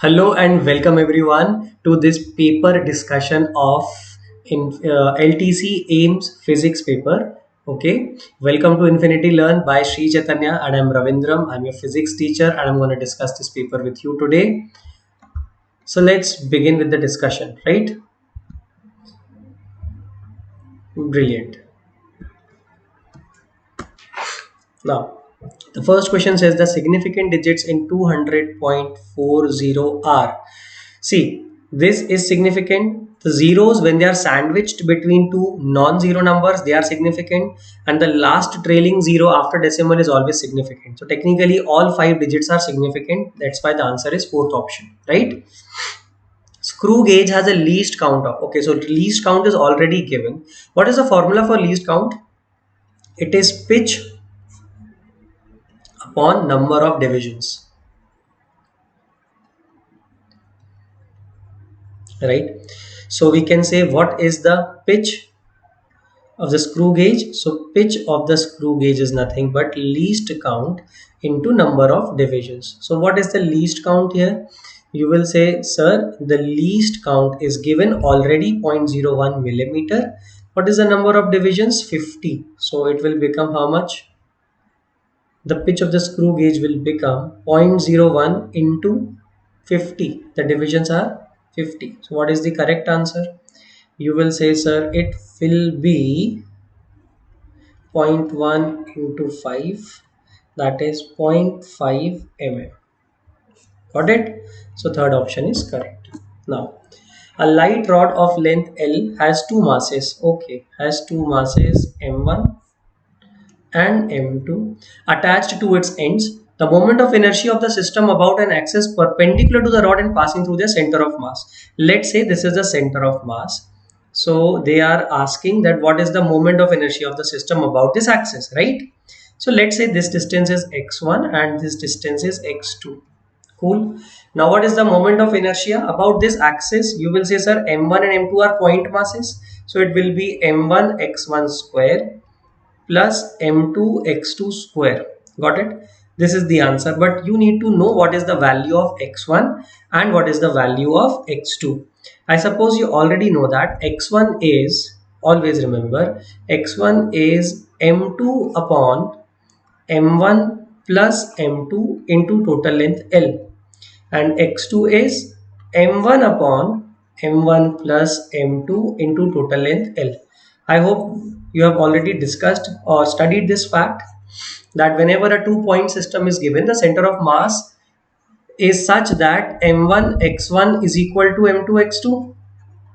Hello and welcome everyone to this paper discussion of LTC AIIMS physics paper. Okay, welcome to Infinity Learn by Sri Chaitanya and I'm Ravindram. I'm your physics teacher and I'm going to discuss this paper with you today. So let's begin with the discussion, right? Brilliant. Now, the first question says the significant digits in 200.40 are. See, this is significant. The zeros, when they are sandwiched between two non-zero numbers, they are significant, and the last trailing zero after decimal is always significant. So technically, all five digits are significant. That's why the answer is fourth option, right? Screw gauge has a least count of. Okay, so least count is already given. What is the formula for least count? It is pitch upon number of divisions, right? So we can say what is the pitch of the screw gauge. So pitch of the screw gauge is nothing but least count into number of divisions. So what is the least count here? You will say, sir, the least count is given already 0.01 millimeter. What is the number of divisions? 50. So it will become how much? The pitch of the screw gauge will become 0.01 into 50. The divisions are 50. So what is the correct answer? You will say, sir, it will be zero point 0.1 into 5, that is 0.5 mm. Got it? So third option is correct. Now, a light rod of length L has two masses. Okay, has two masses m1 and m2 attached to its ends. The moment of inertia of the system about an axis perpendicular to the rod and passing through the center of mass. Let's say this is the center of mass. So they are asking that what is the moment of inertia of the system about this axis, right? So let's say this distance is x1 and this distance is x2. Cool. Now what is the moment of inertia about this axis? You will say, sir, m1 and m2 are point masses. So it will be m1 x1 square plus m2 x2 square. Got it? This is the answer, but you need to know what is the value of x1 and what is the value of x2. I suppose you already know that x1 is, always remember, x1 is m2 upon m1 plus m2 into total length L, and x2 is m1 upon m1 plus m2 into total length L. I hope you have already discussed or studied this fact that whenever a two-point system is given, the center of mass is such that m1 x1 is equal to m2 x2,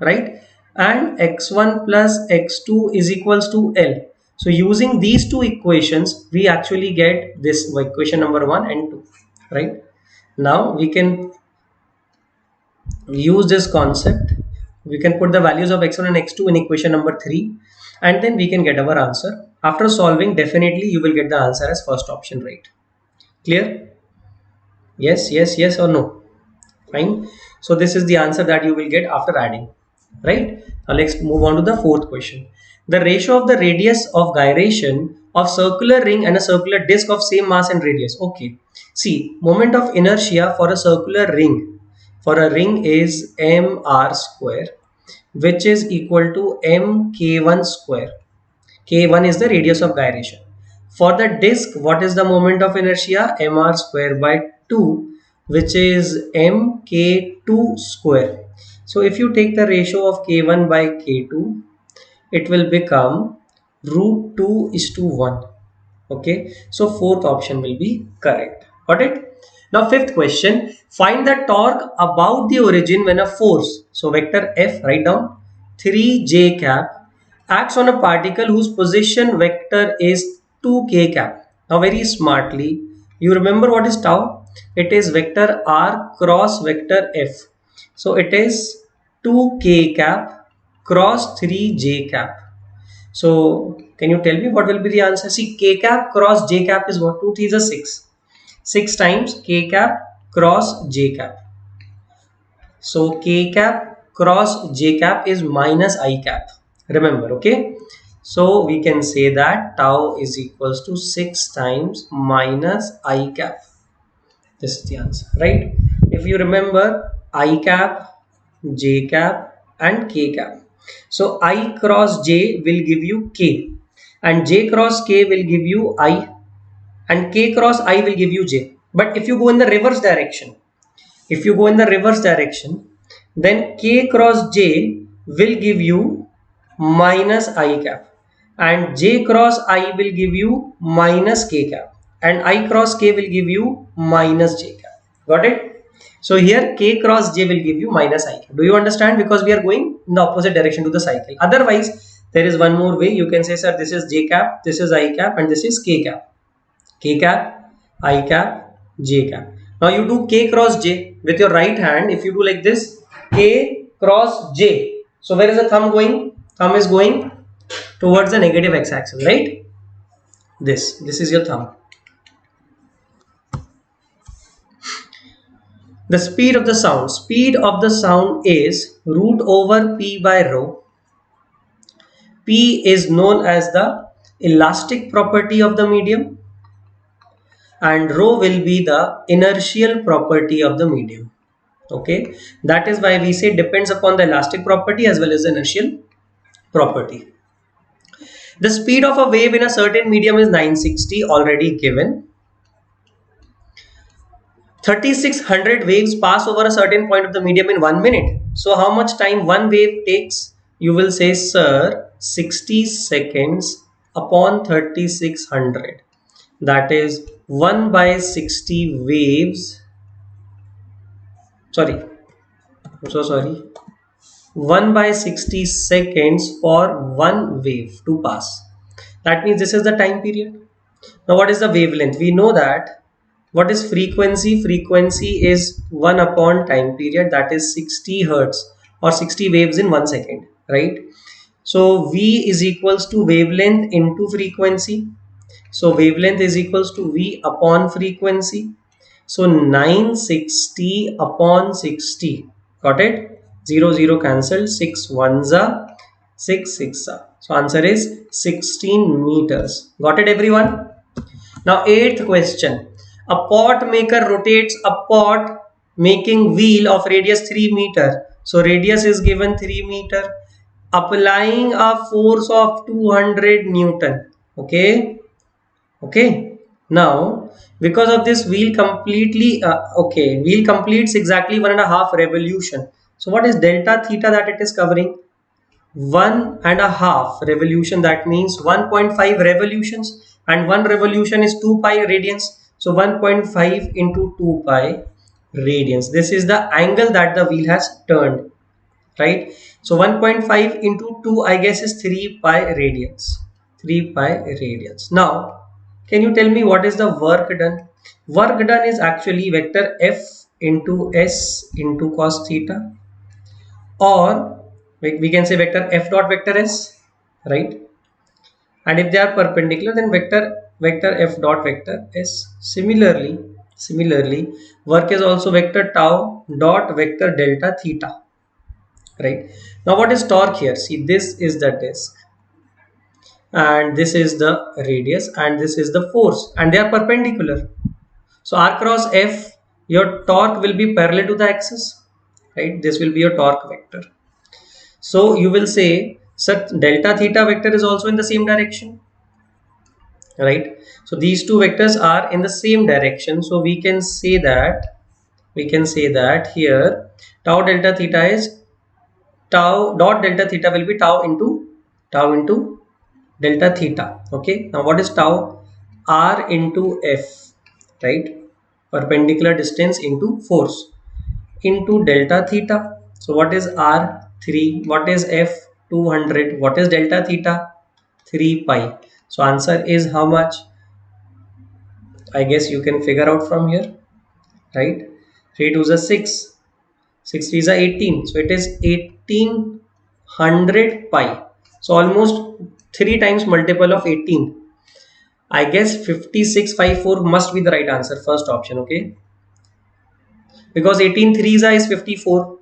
right? And x1 plus x2 is equals to L. So using these two equations, we actually get this equation number 1 and 2, right? Now we can use this concept. We can put the values of x1 and x2 in equation number 3 and then we can get our answer. After solving, definitely you will get the answer as first option, right? Clear? Yes, yes, yes or no? Fine. So this is the answer that you will get after adding, right? Now let's move on to the fourth question. The ratio of the radius of gyration of circular ring and a circular disc of same mass and radius. Okay. See, moment of inertia for a circular ring, for a ring is mr square, which is equal to mk1 square. K1 is the radius of gyration. For the disk, what is the moment of inertia? Mr square by 2, which is mk2 square. So if you take the ratio of k1 by k2, it will become root 2 is to 1. Okay, so fourth option will be correct. Got it? Now fifth question, find the torque about the origin when a force, so vector F, write down, 3j cap acts on a particle whose position vector is 2k cap. Now very smartly, you remember what is tau? It is vector r cross vector F. So it is 2k cap cross 3j cap. So can you tell me what will be the answer? See, k cap cross j cap is what? 2 3 is 6. 6 times k cap cross j cap. So k cap cross j cap is minus I cap. Remember, okay? So we can say that tau is equals to 6 times minus I cap. This is the answer, right? if you remember, I cap, j cap and k cap. So I cross j will give you k, and j cross k will give you I, and k cross I will give you j. But if you go in the reverse direction, then k cross j will give you minus I cap, and j cross I will give you minus k cap, and I cross k will give you minus j cap. Got it? So here k cross j will give you minus I cap. Do you understand? Because we are going in the opposite direction to the cycle. Otherwise, there is one more way. You can say, sir, this is j cap, this is I cap, and this is k cap. K cap, I cap, j cap. Now you do k cross j with your right hand. If you do like this, k cross j. So where is the thumb going? Thumb is going towards the negative x-axis, right? This is your thumb. The speed of the sound. Speed of the sound is root over p by rho. P is known as the elastic property of the medium, and rho will be the inertial property of the medium. Okay, that is why we say depends upon the elastic property as well as the inertial property. The speed of a wave in a certain medium is 960, already given. 3600 waves pass over a certain point of the medium in 1 minute. So how much time one wave takes? You will say, sir, 60 seconds upon 3600. That is 1 by 60 waves. Sorry, I'm so sorry. 1 by 60 seconds for one wave to pass. That means this is the time period. Now what is the wavelength? We know that. What is frequency? Frequency is 1 upon time period, that is 60 hertz or 60 waves in 1 second, right? So V is equals to wavelength into frequency. So wavelength is equals to V upon frequency. So 960 upon 60. Got it? 0 0 cancelled. 6 ones are 6 6 are. So answer is 16 meters. Got it, everyone? Now 8th question. A pot maker rotates a pot making wheel of radius 3 meter. So radius is given 3 meter. Applying a force of 200 Newton. Okay. Now because of this wheel completes exactly 1.5 revolution. So what is delta theta that it is covering? 1.5 revolution, that means 1.5 revolutions, and 1 revolution is 2 pi radians. So 1.5 into 2 pi radians. This is the angle that the wheel has turned, right? So 1.5 into 2, I guess, is 3 pi radians. 3 pi radians. Now can you tell me what is the work done? Work done is actually vector F into S into cos theta, or we can say vector F dot vector S, right? And if they are perpendicular, then vector F dot vector S. Similarly, work is also vector tau dot vector delta theta, right? Now what is torque here? See, this is the disk, and this is the radius, and this is the force, and they are perpendicular. So R cross F, your torque will be parallel to the axis, right? This will be your torque vector. So you will say, such delta theta vector is also in the same direction, right? So these two vectors are in the same direction. So we can say that here tau delta theta is tau dot delta theta will be tau into delta theta. Okay, now what is tau? R into F, right? Perpendicular distance into force into delta theta. So what is R? 3. What is F? 200. What is delta theta? 3 pi. So answer is how much? I guess you can figure out from here, right? 3 2s are 6. 6 3s are 18. So it is 1800 pi. So almost 3 times multiple of 18. I guess 5654 must be the right answer. First option, okay? Because 18 3s is 54.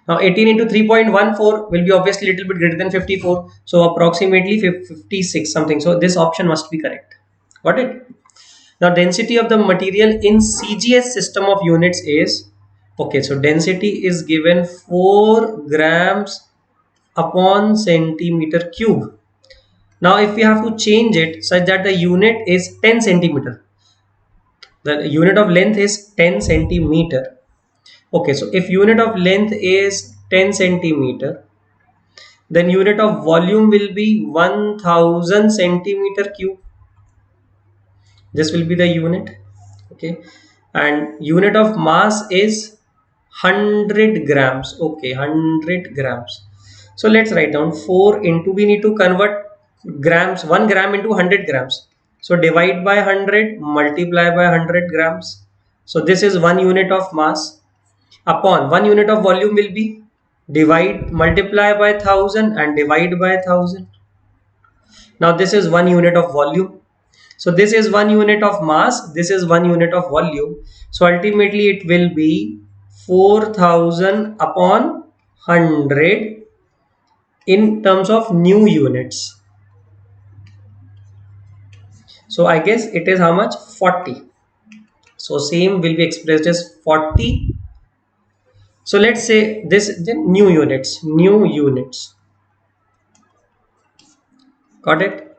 Now 18 into 3.14 will be obviously a little bit greater than 54. So approximately 56 something. So this option must be correct. Got it? Now density of the material in CGS system of units is Okay, so density is given 4 grams upon centimeter cube. Now if we have to change it such that the unit is 10 centimeter, the unit of length is 10 centimeter. Okay, so if unit of length is 10 centimeter, then unit of volume will be 1000 centimeter cube. This will be the unit. Okay, and unit of mass is 100 grams. Okay, 100 grams. So let's write down 4 into, we need to convert grams, 1 gram into 100 grams. So divide by 100, multiply by 100 grams. So this is 1 unit of mass, upon 1 unit of volume will be divide, multiply by 1000 and divide by 1000. Now this is 1 unit of volume. So this is 1 unit of mass, this is 1 unit of volume. So ultimately it will be 4000 upon 100 in terms of new units. So I guess it is how much? 40. So same will be expressed as 40. So let's say this, then new units, got it?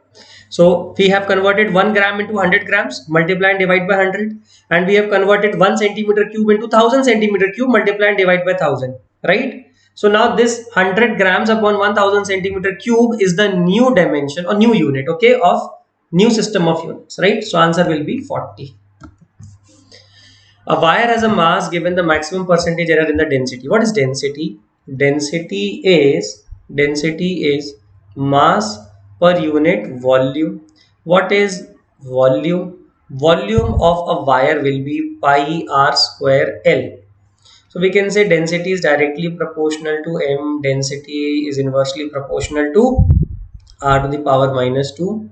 So we have converted 1 gram into 100 grams, multiply and divide by 100, and we have converted 1 centimeter cube into 1000 centimeter cube, multiply and divide by 1000, right? So now this 100 grams upon 1000 centimeter cube is the new dimension or new unit, okay, of new system of units, right? So answer will be 40. A wire has a mass given the maximum percentage error in the density. What is density? Density is mass per unit volume. What is volume? Volume of a wire will be pi r square L. So we can say density is directly proportional to m. Density is inversely proportional to r to the power minus 2.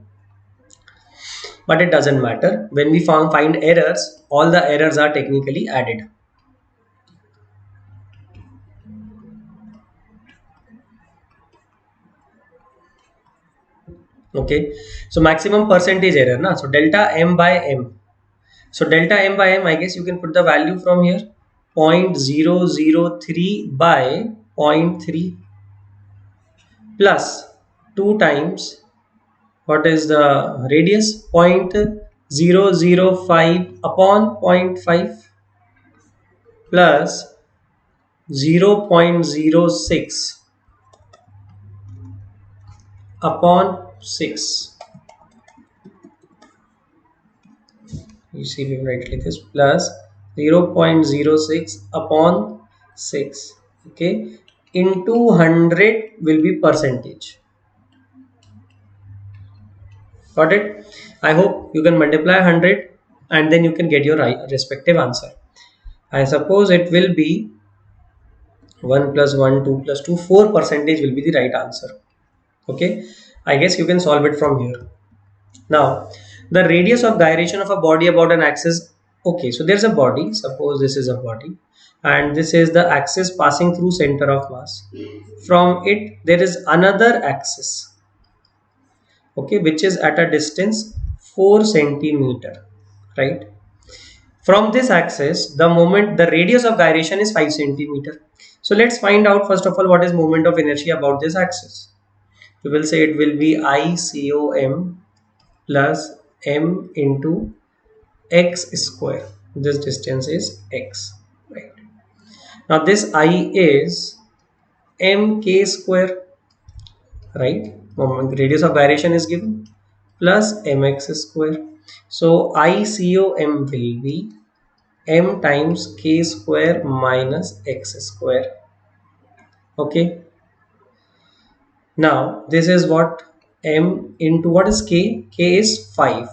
But it doesn't matter. When we find errors, all the errors are technically added. Okay, so maximum percentage error, na? So delta m by m. So delta m by m, I guess you can put the value from here, 0.003 by zero point 0.3 plus 2 times, what is the radius? 0.005 upon zero point 0.5 plus 0.06 upon 6. You see, we write like this, plus 0.06 upon 6, okay, into 100 will be percentage. Got it? I hope you can multiply 100 and then you can get your respective answer. I suppose it will be 1 plus 1, 2 plus 2, 4 percentage will be the right answer. Okay, I guess you can solve it from here. Now, the radius of gyration of a body about an axis. Okay, so there's a body. Suppose this is a body, and this is the axis passing through center of mass. From it, there is another axis. Okay, which is at a distance 4 centimeter, right? From this axis, the radius of gyration is 5 centimeter. So let's find out first of all what is moment of inertia about this axis. We will say it will be ICOM plus m into x square. This distance is x, right? Now this I is mk square, right? Moment radius of gyration is given, plus mx square. So ICOM will be m times k square minus x square. Okay, now this is what m into, what is k? K is 5.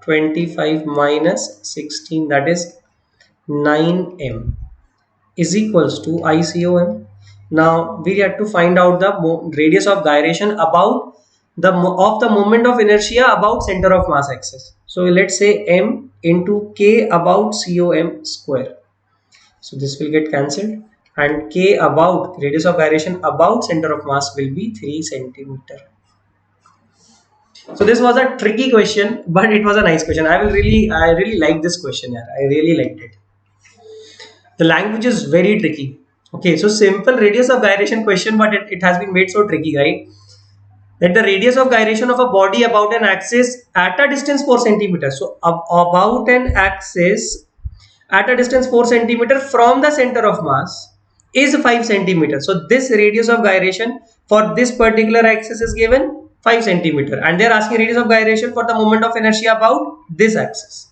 25 minus 16, that is 9m, is equals to ICOM. Now we have to find out the radius of gyration about the moment of inertia about center of mass axis. So let's say m into k about COM square. So this will get cancelled, and k about radius of gyration about center of mass will be 3 centimeter. So this was a tricky question, but it was a nice question. I really like this question. Yeah, I really liked it. The language is very tricky. Okay, so simple radius of gyration question, but it has been made so tricky, right? That the radius of gyration of a body about an axis at a distance 4 centimeters. So about an axis at a distance 4 centimeter from the center of mass is 5 centimeters. So this radius of gyration for this particular axis is given 5 centimeter, and they are asking radius of gyration for the moment of inertia about this axis.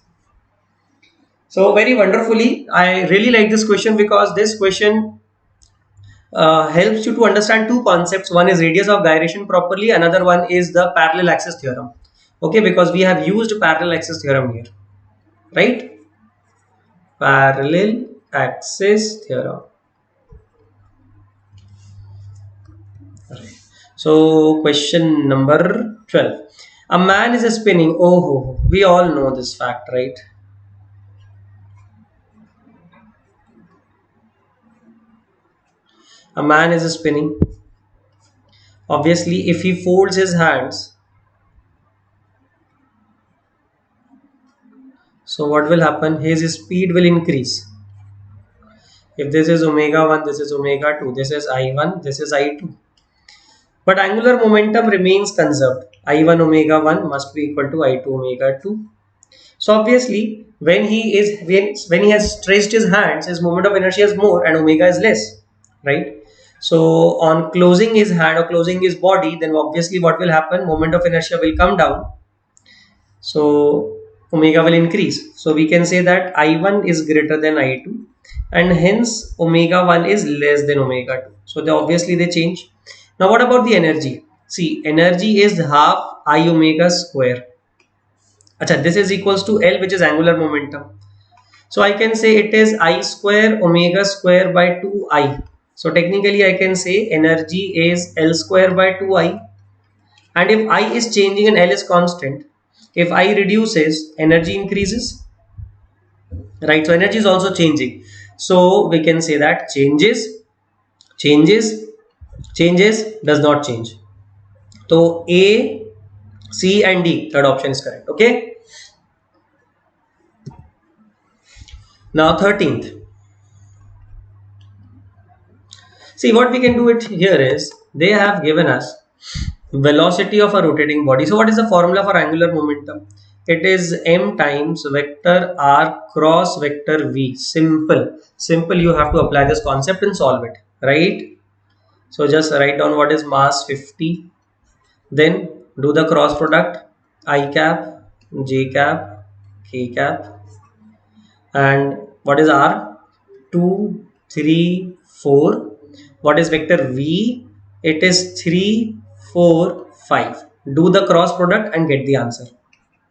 So very wonderfully, I really like this question because this question helps you to understand two concepts. One is radius of gyration properly, another one is the parallel axis theorem. Okay, because we have used parallel axis theorem here, right? Parallel axis theorem. Right. So question number 12. A man is spinning. Oh, we all know this fact, right? A man is spinning. Obviously, if he folds his hands, so what will happen? His speed will increase. If this is omega 1, this is omega 2, this is I1, this is I2. But angular momentum remains conserved. I1 omega 1 must be equal to I2 omega 2. So obviously, when he has stretched his hands, his moment of inertia is more and omega is less, right? So on closing his hand or closing his body, then obviously what will happen? Moment of inertia will come down. So omega will increase. So we can say that I1 is greater than I2, and hence omega 1 is less than omega 2. So obviously they change. Now what about the energy? See, energy is half I omega square. Achha, this is equals to L, which is angular momentum. So I can say it is I square omega square by 2I. So technically I can say energy is L square by 2I. And if I is changing and L is constant, if I reduces, energy increases, right? So energy is also changing. So we can say that changes, does not change. So A, C and D, third option is correct. Okay. Now 13th. See, what we can do it here is they have given us velocity of a rotating body. So what is the formula for angular momentum? It is m times vector r cross vector v. Simple. You have to apply this concept and solve it, right? So just write down what is mass 50, then do the cross product I cap, j cap, k cap, and what is r? 2, 3, 4. What is vector v? It is 3, 4, 5. Do the cross product and get the answer,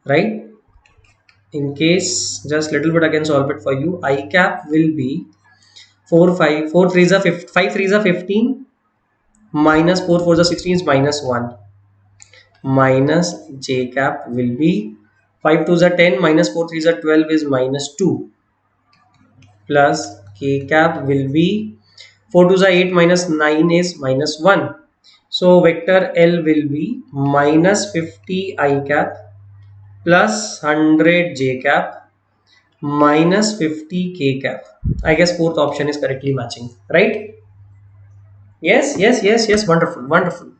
right? In case just little bit I can solve it for you. I cap will be 4, 5, 4 3s are 5, 5 3s are 15, minus 4 4s are 16 is minus 1, minus j cap will be 5 2s are 10, minus 4 3s are 12 is minus 2, plus k cap will be 4 2s are 8, minus 9 is minus 1. So vector L will be minus 50 I cap plus 100 j cap minus 50 k cap. I guess fourth option is correctly matching, right? Yes. Wonderful.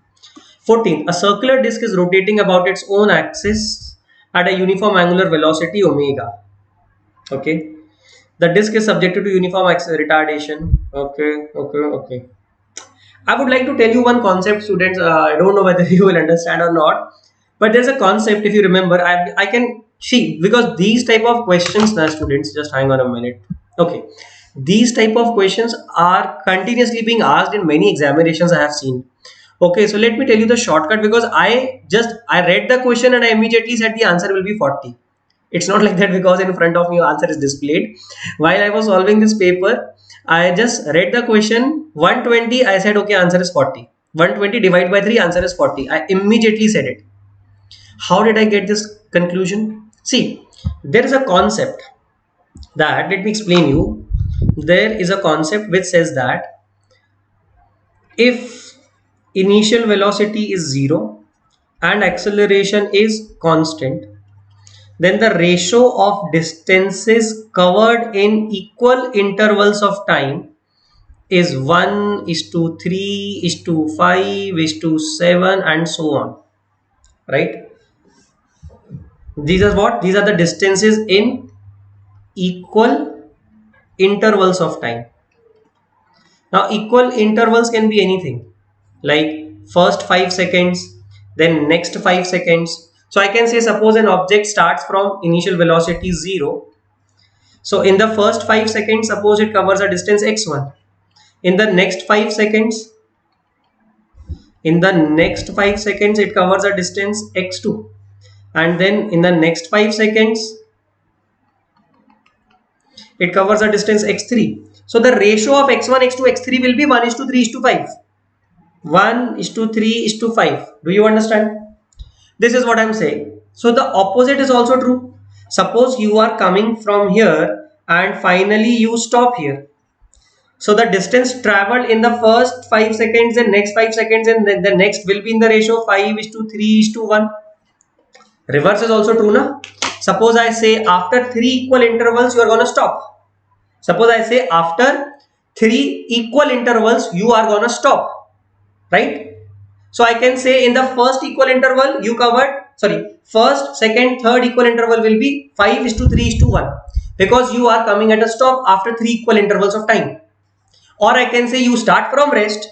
14. A circular disc is rotating about its own axis at a uniform angular velocity omega. Okay. The disc is subjected to uniform axis retardation. Okay. I would like to tell you one concept, students. I don't know whether you will understand or not, but there's a concept. If you remember, I can see, because these type of questions, now students, just hang on a minute. Okay, these type of questions are continuously being asked in many examinations I have seen. Okay, so let me tell you the shortcut, because I read the question and I immediately said the answer will be 40. It's not like that because in front of me answer is displayed. While I was solving this paper, I just read the question 120. I said, okay, answer is 40. 120 divided by 3, answer is 40. I immediately said it. How did I get this conclusion? See, there is a concept that, let me explain you. There is a concept which says that if initial velocity is 0 and acceleration is constant, then the ratio of distances covered in equal intervals of time is 1 is to 3 is to 5 is to 7 and so on, right? These are what? These are the distances in equal intervals of time. Now equal intervals can be anything, like first 5 seconds, then next 5 seconds. So I can say, suppose an object starts from initial velocity 0. So in the first 5 seconds, suppose it covers a distance x1. In the next 5 seconds, it covers a distance x2. And then in the next 5 seconds, it covers a distance x3. So the ratio of x1, x2, x3 will be 1 is to 3 is to 5. 1 is to 3 is to 5. Do you understand? This is what I'm saying. So the opposite is also true. Suppose you are coming from here and finally you stop here. So the distance traveled in the first 5 seconds and next 5 seconds and then the next will be in the ratio 5 is to 3 is to 1. Reverse is also true, na? Suppose I say after 3 equal intervals you are going to stop. Suppose I say after 3 equal intervals you are going to stop, right? So I can say in the first equal interval you covered, first, second, third equal interval will be 5 is to 3 is to 1, because you are coming at a stop after 3 equal intervals of time. Or I can say you start from rest,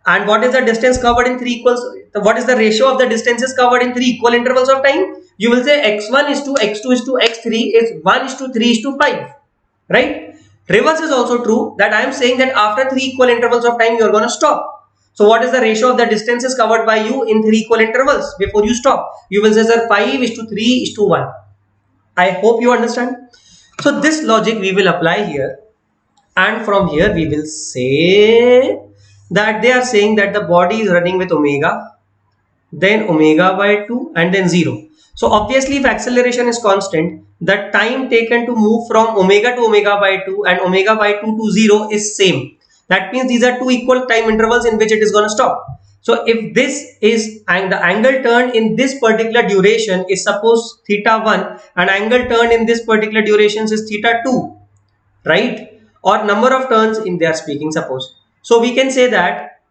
and what is the distance covered in 3 equals, what is the ratio of the distances covered in 3 equal intervals of time? You will say x1 is to x2 is to x3 is 1 is to 3 is to 5, right? Reverse is also true, that I am saying that after 3 equal intervals of time you are going to stop. So what is the ratio of the distances covered by you in 3 equal intervals before you stop? You will say, sir, 5 is to 3 is to 1. I hope you understand. So this logic we will apply here, and from here we will say that they are saying that the body is running with omega, then omega by 2 and then 0. So obviously if acceleration is constant, the time taken to move from omega to omega by 2 and omega by 2 to 0 is same. That means these are two equal time intervals in which it is going to stop. So if this is, and the angle turned in this particular duration is suppose theta 1 and angle turned in this particular duration is theta 2, right? Or number of turns in they are speaking, suppose. So we can say that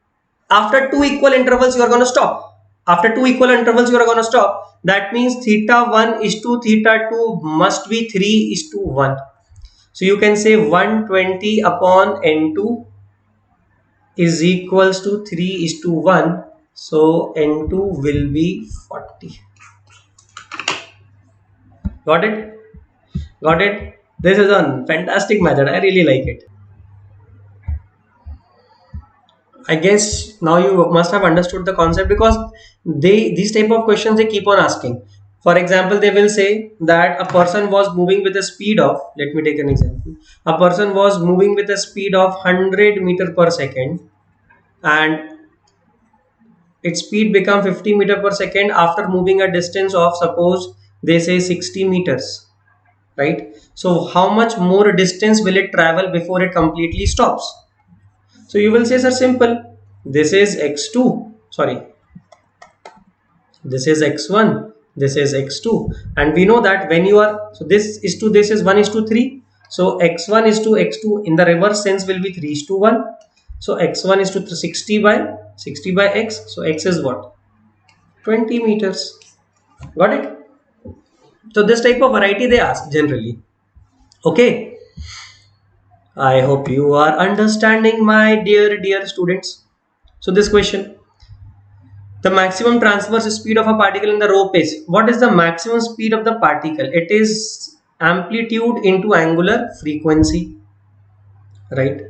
after 2 equal intervals you are going to stop. After 2 equal intervals you are going to stop. That means theta 1 is to theta 2 must be 3 is to 1. So you can say 120 upon n2 is equals to 3 is to 1. So n2 will be 40. Got it? Got it? This is a fantastic method. I really like it. I guess now you must have understood the concept, because these type of questions they keep on asking. For example, they will say that a person was moving with a speed of, let me take an example. A person was moving with a speed of 100 meter per second, and its speed become 50 meter per second after moving a distance of, suppose they say 60 meters, right? So how much more distance will it travel before it completely stops? So you will say, sir, simple. This is x2, this is x1, this is x2, and we know that when you are, so this is to this is 1 is to 3. So x1 is to x2 in the reverse sense will be 3 is to 1. So x1 is to 60 by x. So x is what? 20 meters. Got it? So this type of variety they ask generally. Okay. I hope you are understanding, my dear students. So this question, the maximum transverse speed of a particle in the rope is, what is the maximum speed of the particle? It is amplitude into angular frequency, right?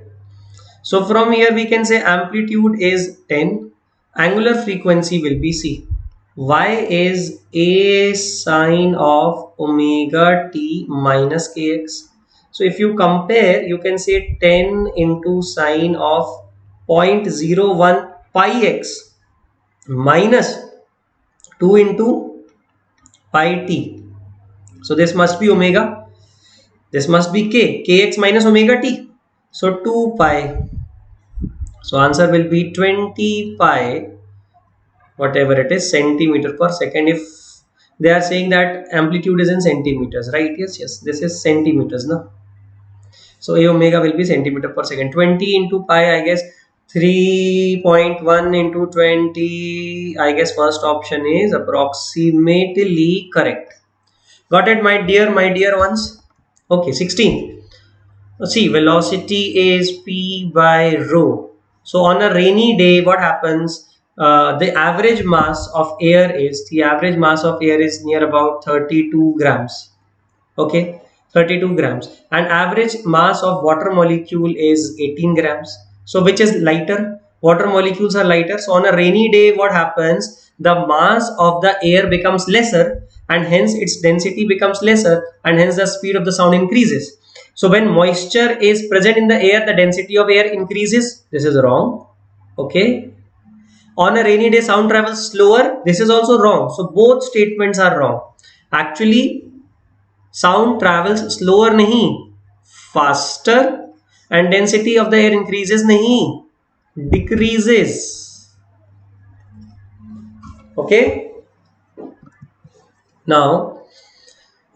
So from here we can say amplitude is 10, angular frequency will be c. Y is a sine of omega t minus kx. So if you compare, you can say 10 into sine of 0.01 pi x minus 2 into pi t. So this must be omega, this must be kx minus omega t. So 2 pi. So answer will be 20 pi, whatever it is, centimeter per second. If They are saying that amplitude is in centimeters, right? Yes, yes, this is centimeters, no? So A omega will be centimeter per second. 20 into pi, I guess 3.1 into 20. I guess first option is approximately correct. Got it, my dear ones? Okay, 16. See, velocity is P by rho. So on a rainy day, what happens? The average mass of air is near about 32 grams. Okay, 32 grams, and average mass of water molecule is 18 grams. So which is lighter? Water molecules are lighter. So on a rainy day, what happens? The mass of the air becomes lesser, and hence its density becomes lesser, and hence the speed of the sound increases. So when moisture is present in the air, the density of air increases. This is wrong. Okay, on a rainy day sound travels slower. This is also wrong. So both statements are wrong. Actually, sound travels slower नहीं, faster, and density of the air increases नहीं, decreases. Okay, now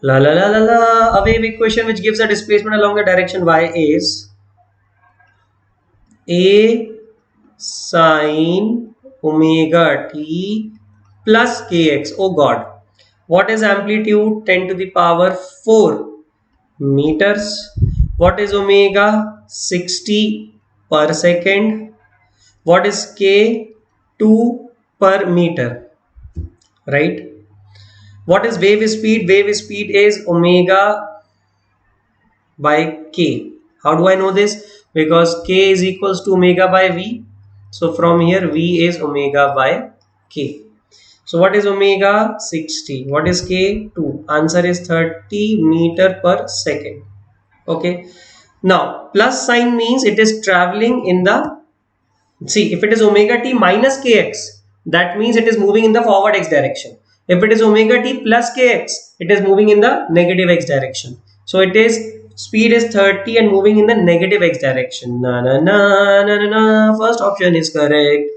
la la la la la, a wave equation which gives a displacement along the direction y is a sine omega t plus kx. Oh god, what is amplitude? 10 to the power 4 meters. What is omega? 60 per second. What is k? 2 per meter, right? What is wave speed? Wave speed is omega by k. How do I know this? Because k is equals to omega by v. So from here v is omega by k. So what is omega? 60. What is k? 2. Answer is 30 meter per second. Okay, now plus sign means it is traveling in the, see, if it is omega t minus kx, that means it is moving in the forward x direction. If it is omega t plus kx, it is moving in the negative x direction. So it is, speed is 30 and moving in the negative x direction. Na na na na na na. First option is correct.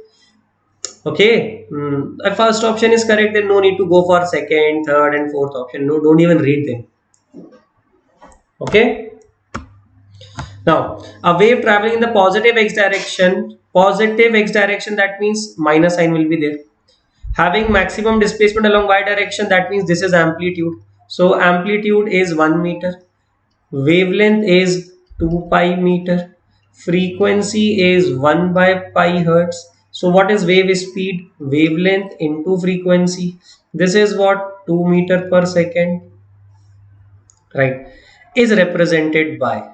Okay, if first option is correct, then no need to go for second, third, and fourth option. No, don't even read them. Okay. Now, a wave traveling in the positive x direction, that means minus sign will be there. Having maximum displacement along y direction, that means this is amplitude. So amplitude is 1 meter. Wavelength is 2 pi meter. Frequency is 1 by pi hertz. So what is wave speed? Wavelength into frequency. This is what? 2 meter per second. Right. Is represented by,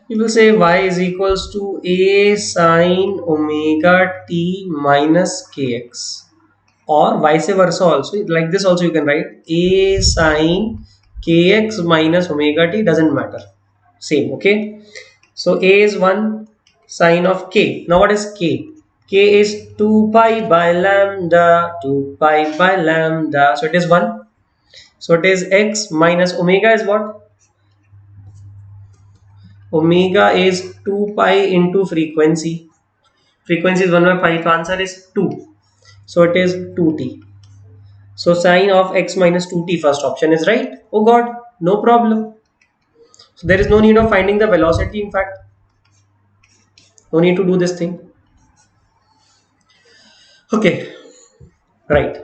you will say y is equals to a sine omega t minus kx, or vice versa also. Like this also you can write a sine kx minus omega t, doesn't matter, same. Okay, so a is 1 sine of k. Now what is k? K is 2 pi by lambda, 2 pi by lambda, so it is 1. So it is x minus omega is what? Omega is 2 pi into frequency. Frequency is 1 by pi. So answer is 2. So it is 2t. So sine of x minus 2t, first option is right. Oh god, no problem. So there is no need of finding the velocity, in fact. No need to do this thing. Okay, right.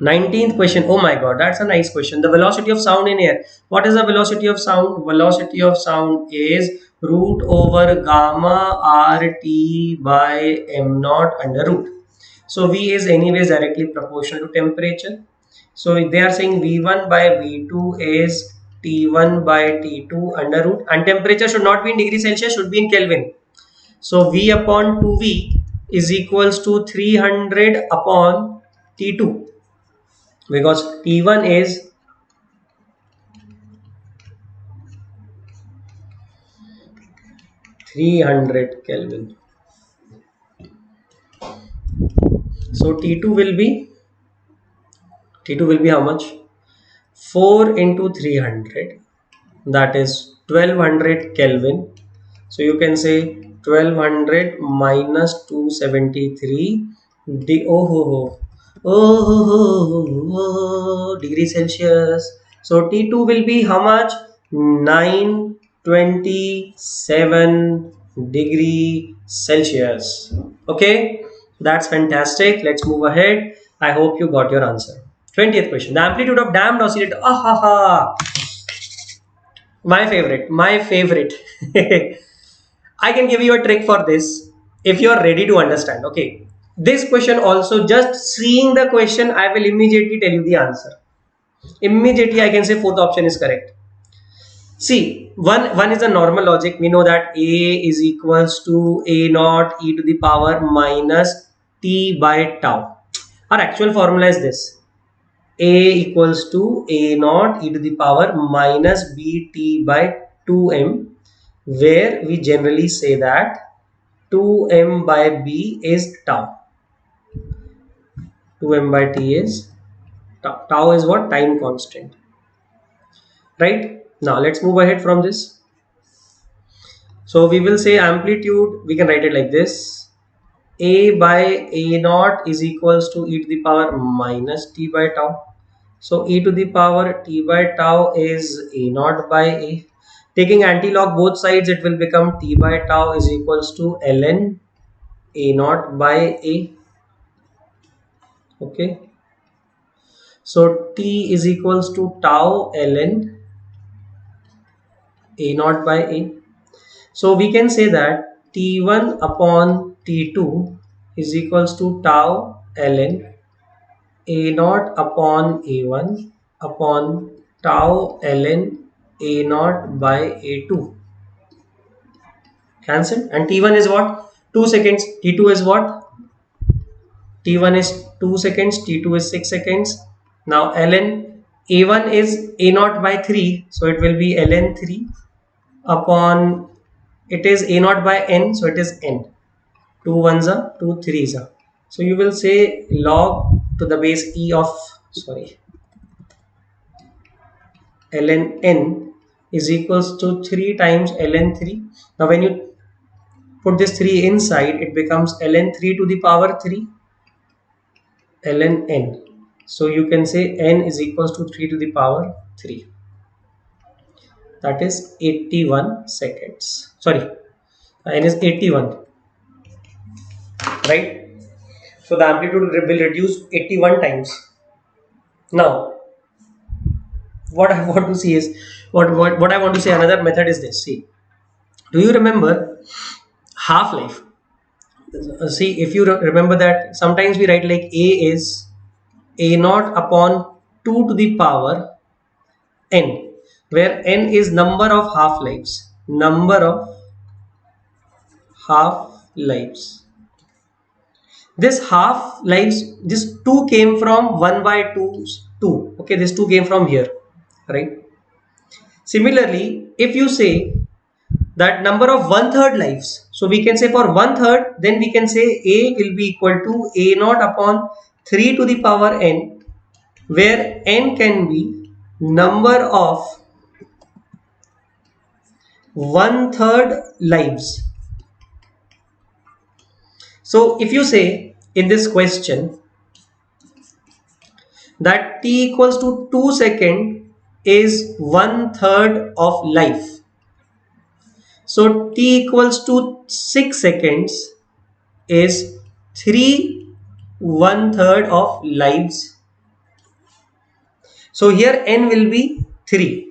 19th question. Oh my god, that's a nice question. The velocity of sound in air. What is the velocity of sound? Velocity of sound is root over gamma RT by m naught under root. So V is anyways directly proportional to temperature. So they are saying V1 by V2 is T1 by T2 under root, and temperature should not be in degrees Celsius, should be in Kelvin. So V upon 2V is equals to 300 upon T2, because T1 is 300 Kelvin. So T2 will be how much? 4 into 300, that is 1200 Kelvin. So you can say 1200 minus 273 d, oh ho ho, Oh, degree Celsius. So T2 will be how much? 927 degree Celsius. Okay, that's fantastic. Let's move ahead. I hope you got your answer. 20th question. The amplitude of damped oscillator. Ah, my favorite. My favorite. I can give you a trick for this if you are ready to understand. Okay. This question also, just seeing the question, I will immediately tell you the answer. Immediately I can say fourth option is correct. See, one is a normal logic. We know that A is equals to A naught e to the power minus t by tau. Our actual formula is this. A equals to A naught e to the power minus bt by 2m, where we generally say that 2m by b is tau. 2m by t is tau. Tau is what? Time constant. Right? Now let's move ahead from this. So we will say amplitude, we can write it like this. A by A naught is equals to e to the power minus t by tau. So e to the power t by tau is A naught by A. Taking anti-log both sides, it will become t by tau is equals to ln A naught by A. Okay. So t is equals to tau ln A naught by A. So we can say that T1 upon T2 is equals to tau ln A naught upon A1 upon tau ln A naught by A2. Cancel. And T1 is what? 2 seconds. T2 is what? T1 is 2 seconds. T2 is 6 seconds. Now ln A1 is A naught by 3. So it will be ln 3 upon, it is A naught by n. So it is n. 2 ones are 2 threes are. So you will say log to the base e of, sorry, ln n is equals to 3 times ln 3. Now when you put this 3 inside, it becomes ln 3 to the power 3 ln n. So you can say n is equals to 3 to the power 3. That is 81 seconds. Sorry, n is 81, right? So the amplitude will reduce 81 times. Now what I want to see is what I want to say, another method is this. See, do you remember half-life? See, if you remember that sometimes we write like A is A naught upon 2 to the power n, where n is number of half-lives. Number of half-lives. This half-lives, this 2 came from 1 by 2, 2. Okay, this 2 came from here, right? Similarly, if you say that number of 1/3 lives, so we can say for 1/3, then we can say A will be equal to A naught upon 3 to the power n, where n can be number of 1/3 lives. So if you say in this question that t equals to 2 second is 1/3 of life, so t equals to 6 seconds is 3 1/3 of lives. So here n will be 3.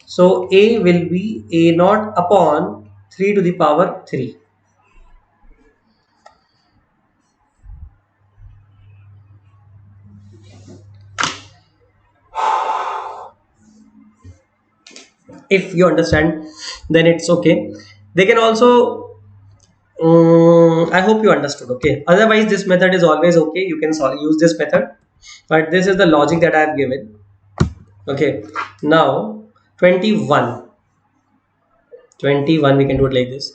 So A will be A naught upon 3 to the power 3. If you understand, then it's okay. They can also, I hope you understood. Okay. Otherwise, this method is always okay. You can use this method, but this is the logic that I have given. Okay. Now 21. 21, we can do it like this.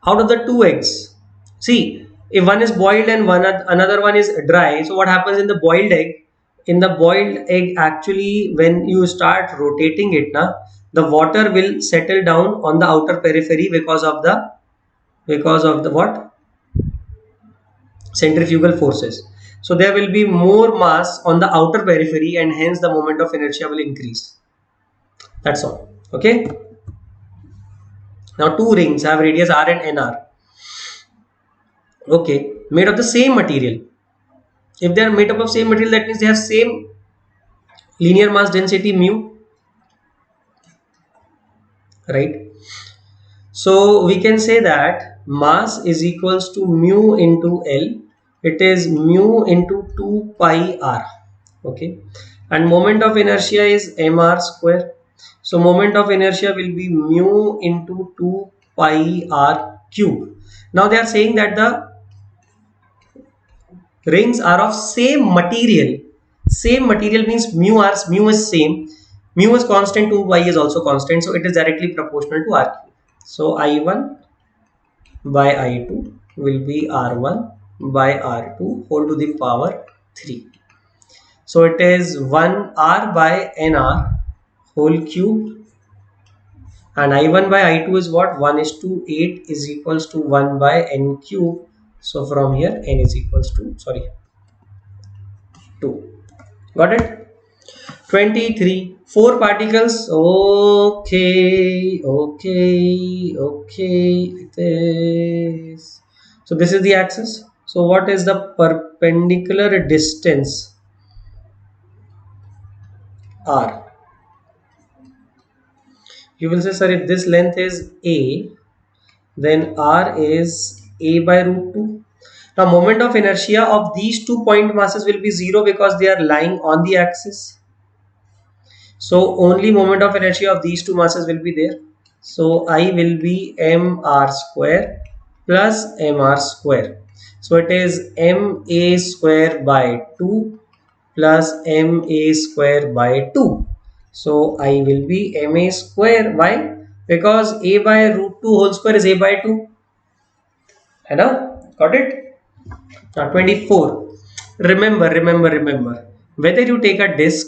Out of the two eggs, see, if one is boiled and another one is dry, so what happens in the boiled egg? In the boiled egg, actually, when you start rotating it, the water will settle down on the outer periphery because of the what? Centrifugal forces. So there will be more mass on the outer periphery and hence the moment of inertia will increase. That's all. Okay. Now two rings have radius r and nr. Okay, made of the same material. If they are made up of same material, that means they have same linear mass density mu, right? So we can say that mass is equals to mu into L. It is mu into 2 pi r. Okay, and moment of inertia is mr square. So moment of inertia will be mu into 2 pi r cube. Now they are saying that the rings are of same material. Same material means mu is same. Mu is constant, 2y is also constant, so it is directly proportional to r cube. So I1 by I2 will be R1 by R2 whole to the power 3. So it is 1 r by nr whole cube, and I1 by I2 is what? 1 is to 8 is equals to 1 by n cube. So from here n is equals to 2. Got it? 23. 4 particles. Okay. This. So this is the axis. So what is the perpendicular distance? R. You will say, sir, if this length is A, then R is A by root 2. Now moment of inertia of these 2 point masses will be 0 because they are lying on the axis. So only moment of inertia of these two masses will be there. So I will be mr square plus mr square. So it is ma square by 2 plus ma square by 2. So I will be ma square. Why? Because a by root 2 whole square is a by 2. I know. Got it? Now 24. Remember. Whether you take a disk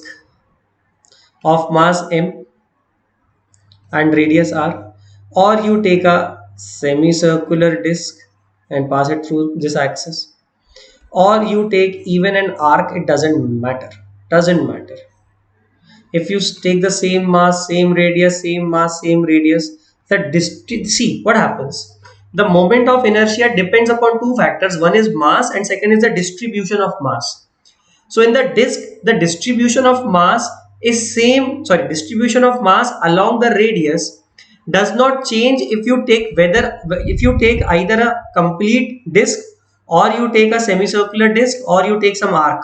of mass m and radius r, or you take a semicircular disk and pass it through this axis, or you take even an arc, it doesn't matter. If you take the same mass, same radius, same mass, same radius, see what happens. The moment of inertia depends upon two factors. One is mass and second is the distribution of mass. So in the disk, the distribution of mass is same. Distribution of mass along the radius does not change if you take either a complete disk, or you take a semicircular disk, or you take some arc.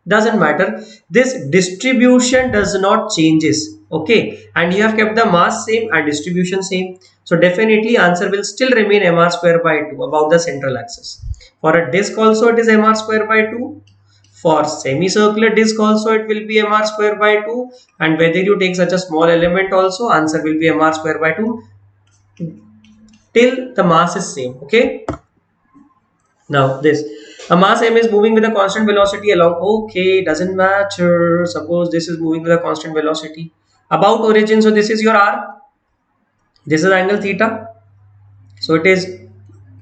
Doesn't matter. This distribution does not changes. Okay, and you have kept the mass same and distribution same. So definitely answer will still remain mr square by 2 about the central axis. For a disk also it is mr square by 2. For semicircular disk also it will be mr square by 2, and whether you take such a small element also, answer will be mr square by 2 till the mass is same. Okay. Now this, a mass m is moving with a constant velocity along. Okay, doesn't matter. Suppose this is moving with a constant velocity about origin. So this is your r. This is angle theta. So it is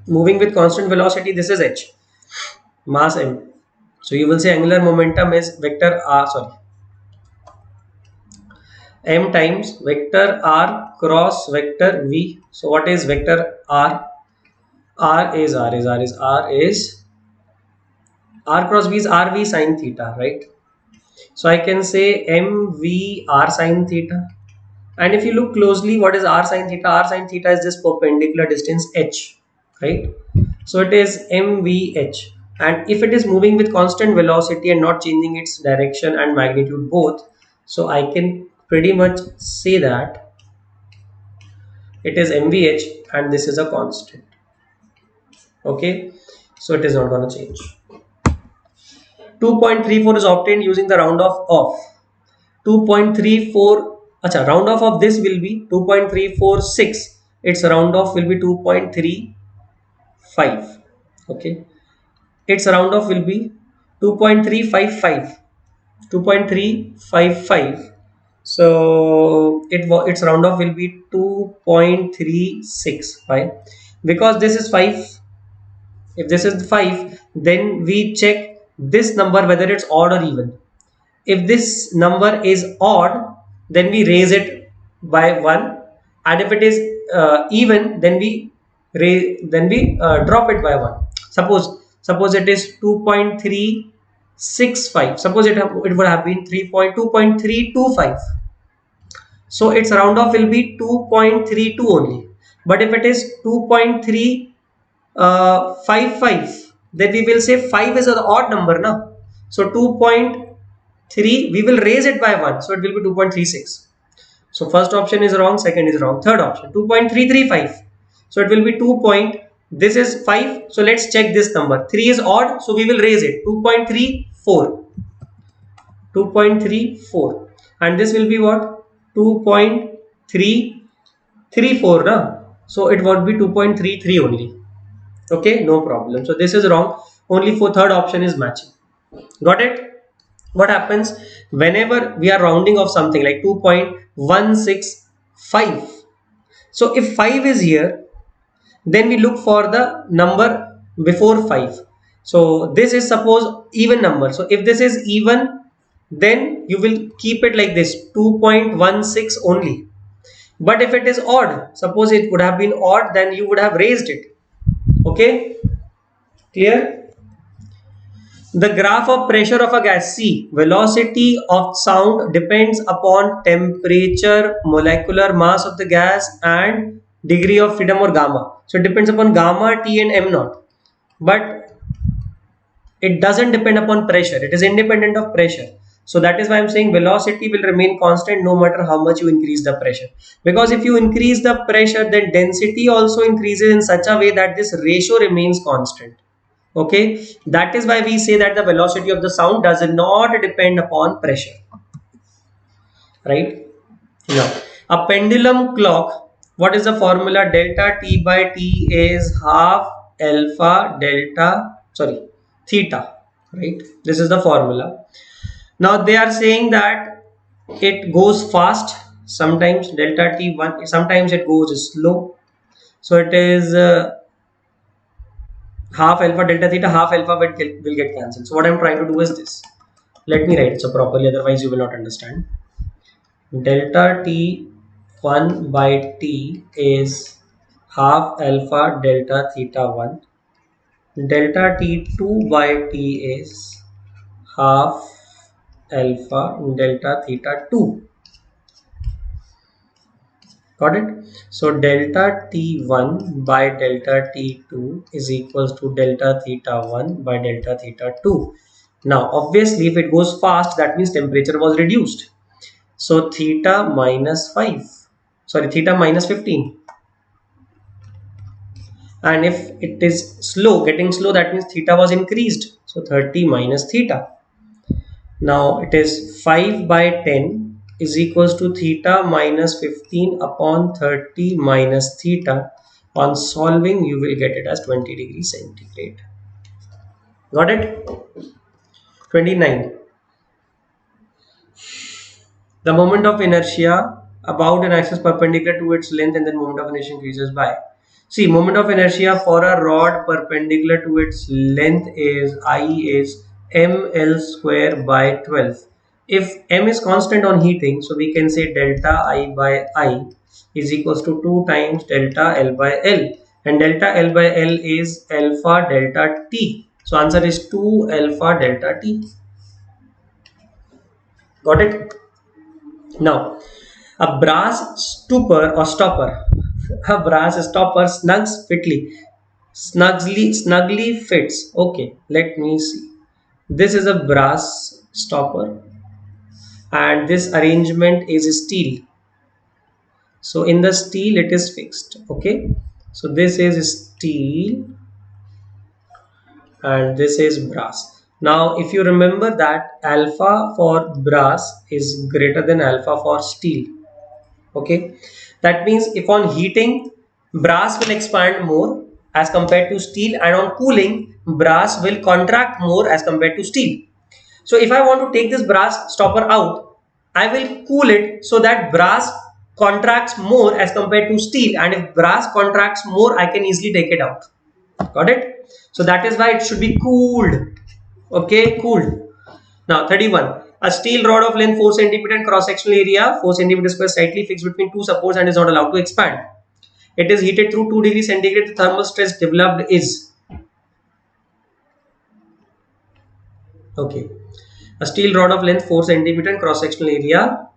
moving with constant velocity. This is h. Mass m. So you will say angular momentum is vector r. M times vector r cross vector v. So what is vector r? R is r cross v is rv sine theta, right? So I can say mv r sine theta. And if you look closely, what is r sine theta? R sine theta is this perpendicular distance h, right? So it is mvh. And if it is moving with constant velocity and not changing its direction and magnitude both, so I can pretty much say that it is mvh and this is a constant. Okay, so it is not going to change. 2.34 is obtained using the round off of 2.34. Round off of this will be 2.346. Its round off will be 2.35. Okay, its round off will be 2.355. 2.355. So its round off will be 2.36. Why? Because this is 5. If this is 5, then we check this number whether it's odd or even. If this number is odd, then we raise it by 1, and if it is even, then we drop it by 1. Suppose it is 2.365. Suppose it would have been 2.325. So its round off will be 2.32 only. But if it is 2.355, then we will say 5 is an odd number now. So 2.3, we will raise it by 1, so it will be 2.36. So first option is wrong, second is wrong. Third option 2.335, so it will be 2. This is 5, so let's check this number. 3 is odd, so we will raise it 2.34, and this will be what? 2.334 now. So it would be 2.33 only. Okay, no problem. So this is wrong. Only for third option is matching. Got it? What happens whenever we are rounding off something like 2.165? So if 5 is here, then we look for the number before 5. So this is suppose even number. So if this is even, then you will keep it like this, 2.16 only. But if it is odd, suppose it would have been odd, then you would have raised it. Okay, clear? The graph of pressure of a gas. See, velocity of sound depends upon temperature, molecular mass of the gas, and degree of freedom, or gamma. So it depends upon gamma, T, and M naught. But it doesn't depend upon pressure. It is independent of pressure. So that is why I'm saying velocity will remain constant no matter how much you increase the pressure. Because if you increase the pressure, then density also increases in such a way that this ratio remains constant. Okay, that is why we say that the velocity of the sound does not depend upon pressure. Right? Now, a pendulum clock, what is the formula? Delta T by T is half alpha delta, theta. Right? This is the formula. Now they are saying that it goes fast. Sometimes delta T1, sometimes it goes slow. So it is half alpha delta theta, half alpha will get cancelled. So what I'm trying to do is this. Let me write it so properly, otherwise you will not understand. Delta T1 by T is half alpha delta theta 1. Delta T2 by T is half alpha delta theta 2. Got it? So delta T1 by delta T2 is equals to delta theta 1 by delta theta 2. Now obviously if it goes fast, that means temperature was reduced. So theta minus 15. And if it is getting slow, that means theta was increased. So 30 minus theta. Now it is 5 by 10 is equals to theta minus 15 upon 30 minus theta. On solving, you will get it as 20 degrees centigrade. Got it? 29. The moment of inertia about an axis perpendicular to its length, and then moment of inertia increases by. See, moment of inertia for a rod perpendicular to its length is I is ml square by 12. If m is constant on heating, so we can say delta I by I is equals to 2 times delta L by L, and delta L by L is alpha delta T. So answer is 2 alpha delta T. Got it? Now, a brass stopper a brass stopper snugly fits. Okay, let me see. This is a brass stopper, and this arrangement is steel. So in the steel it is fixed. Okay, so this is steel and this is brass. Now if you remember that alpha for brass is greater than alpha for steel. Okay, that means if on heating, brass will expand more as compared to steel, and on cooling, brass will contract more as compared to steel. So if I want to take this brass stopper out, I will cool it so that brass contracts more as compared to steel, and if brass contracts more, I can easily take it out. Got it? So that is why it should be cooled. Okay, cool. Now 31. A steel rod of length 4 centimeter and cross sectional area 4 centimeter square slightly fixed between two supports and is not allowed to expand. It is heated through 2 degrees centigrade. The thermal stress developed is, okay, a steel rod of length 4 centimeter and cross sectional area.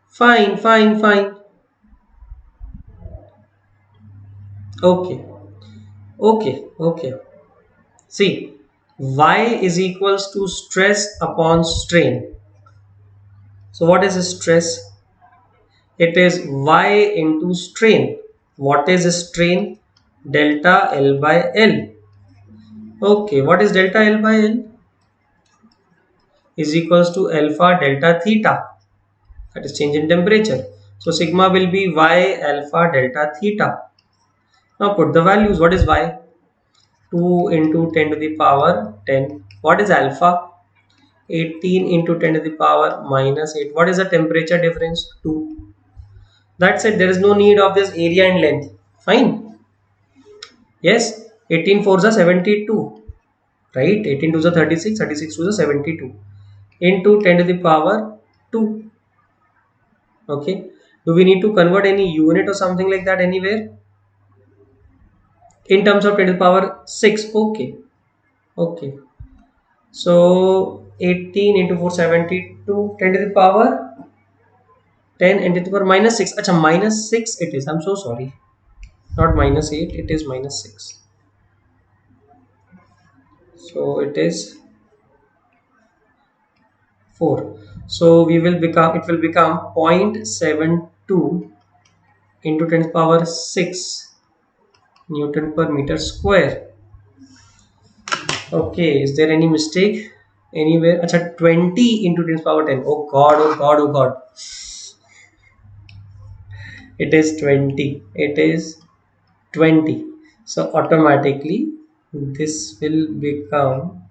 Fine, fine, fine. Okay, okay, okay. See, Y is equals to stress upon strain. So what is stress? It is Y into strain. What is strain? Delta L by L. Okay, what is delta L by L? Is equals to alpha delta theta. That is change in temperature. So sigma will be Y alpha delta theta. Now put the values. What is Y? 2 into 10 to the power 10. What is alpha? 18 into 10 to the power minus 8. What is the temperature difference? 2. That's it. There is no need of this area and length. Fine. Yes. 18 4s are 72. Right? 18 2s are 36. 36 2s are 72. Into 10 to the power 2. Okay. Do we need to convert any unit or something like that anywhere? In terms of 10 to the power 6. Okay. Okay. So 18 into 4 72. 10 to the power 10 and to the power minus 6. Acha, minus 6 it is. I'm so sorry. Not minus 8, it is minus 6. So it is 4. So it will become 0.72 into 10 to the power 6 Newton per meter square. Okay, is there any mistake anywhere? Acha, 20 into 10 to the power 10. Oh god, oh god, oh god. It is 20. It is 20. So automatically this will become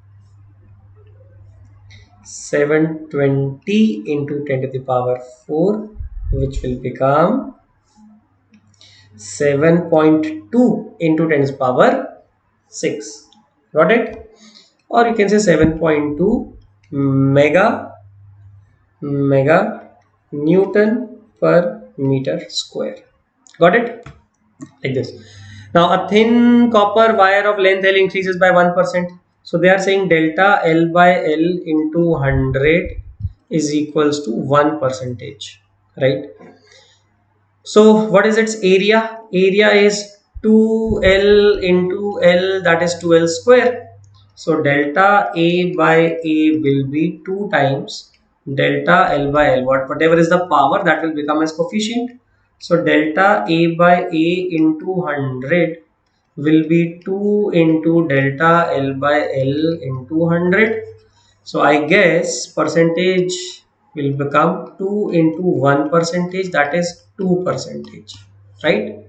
720 into 10 to the power 4, which will become 7.2 into 10 to the power 6. Got it? Or you can say 7.2 mega Newton per meter square. Got it? Like this. Now a thin copper wire of length L increases by 1%. So they are saying delta L by L into 100 is equals to 1 percentage, right? So what is its area? Area is 2L into L, that is 2L square. So delta A by A will be 2 times delta L by L. Whatever is the power, that will become as coefficient. So delta A by A into 100 will be 2 into delta L by L into 100. So I guess percentage will become 2 into 1 percentage, that is 2 percentage, right?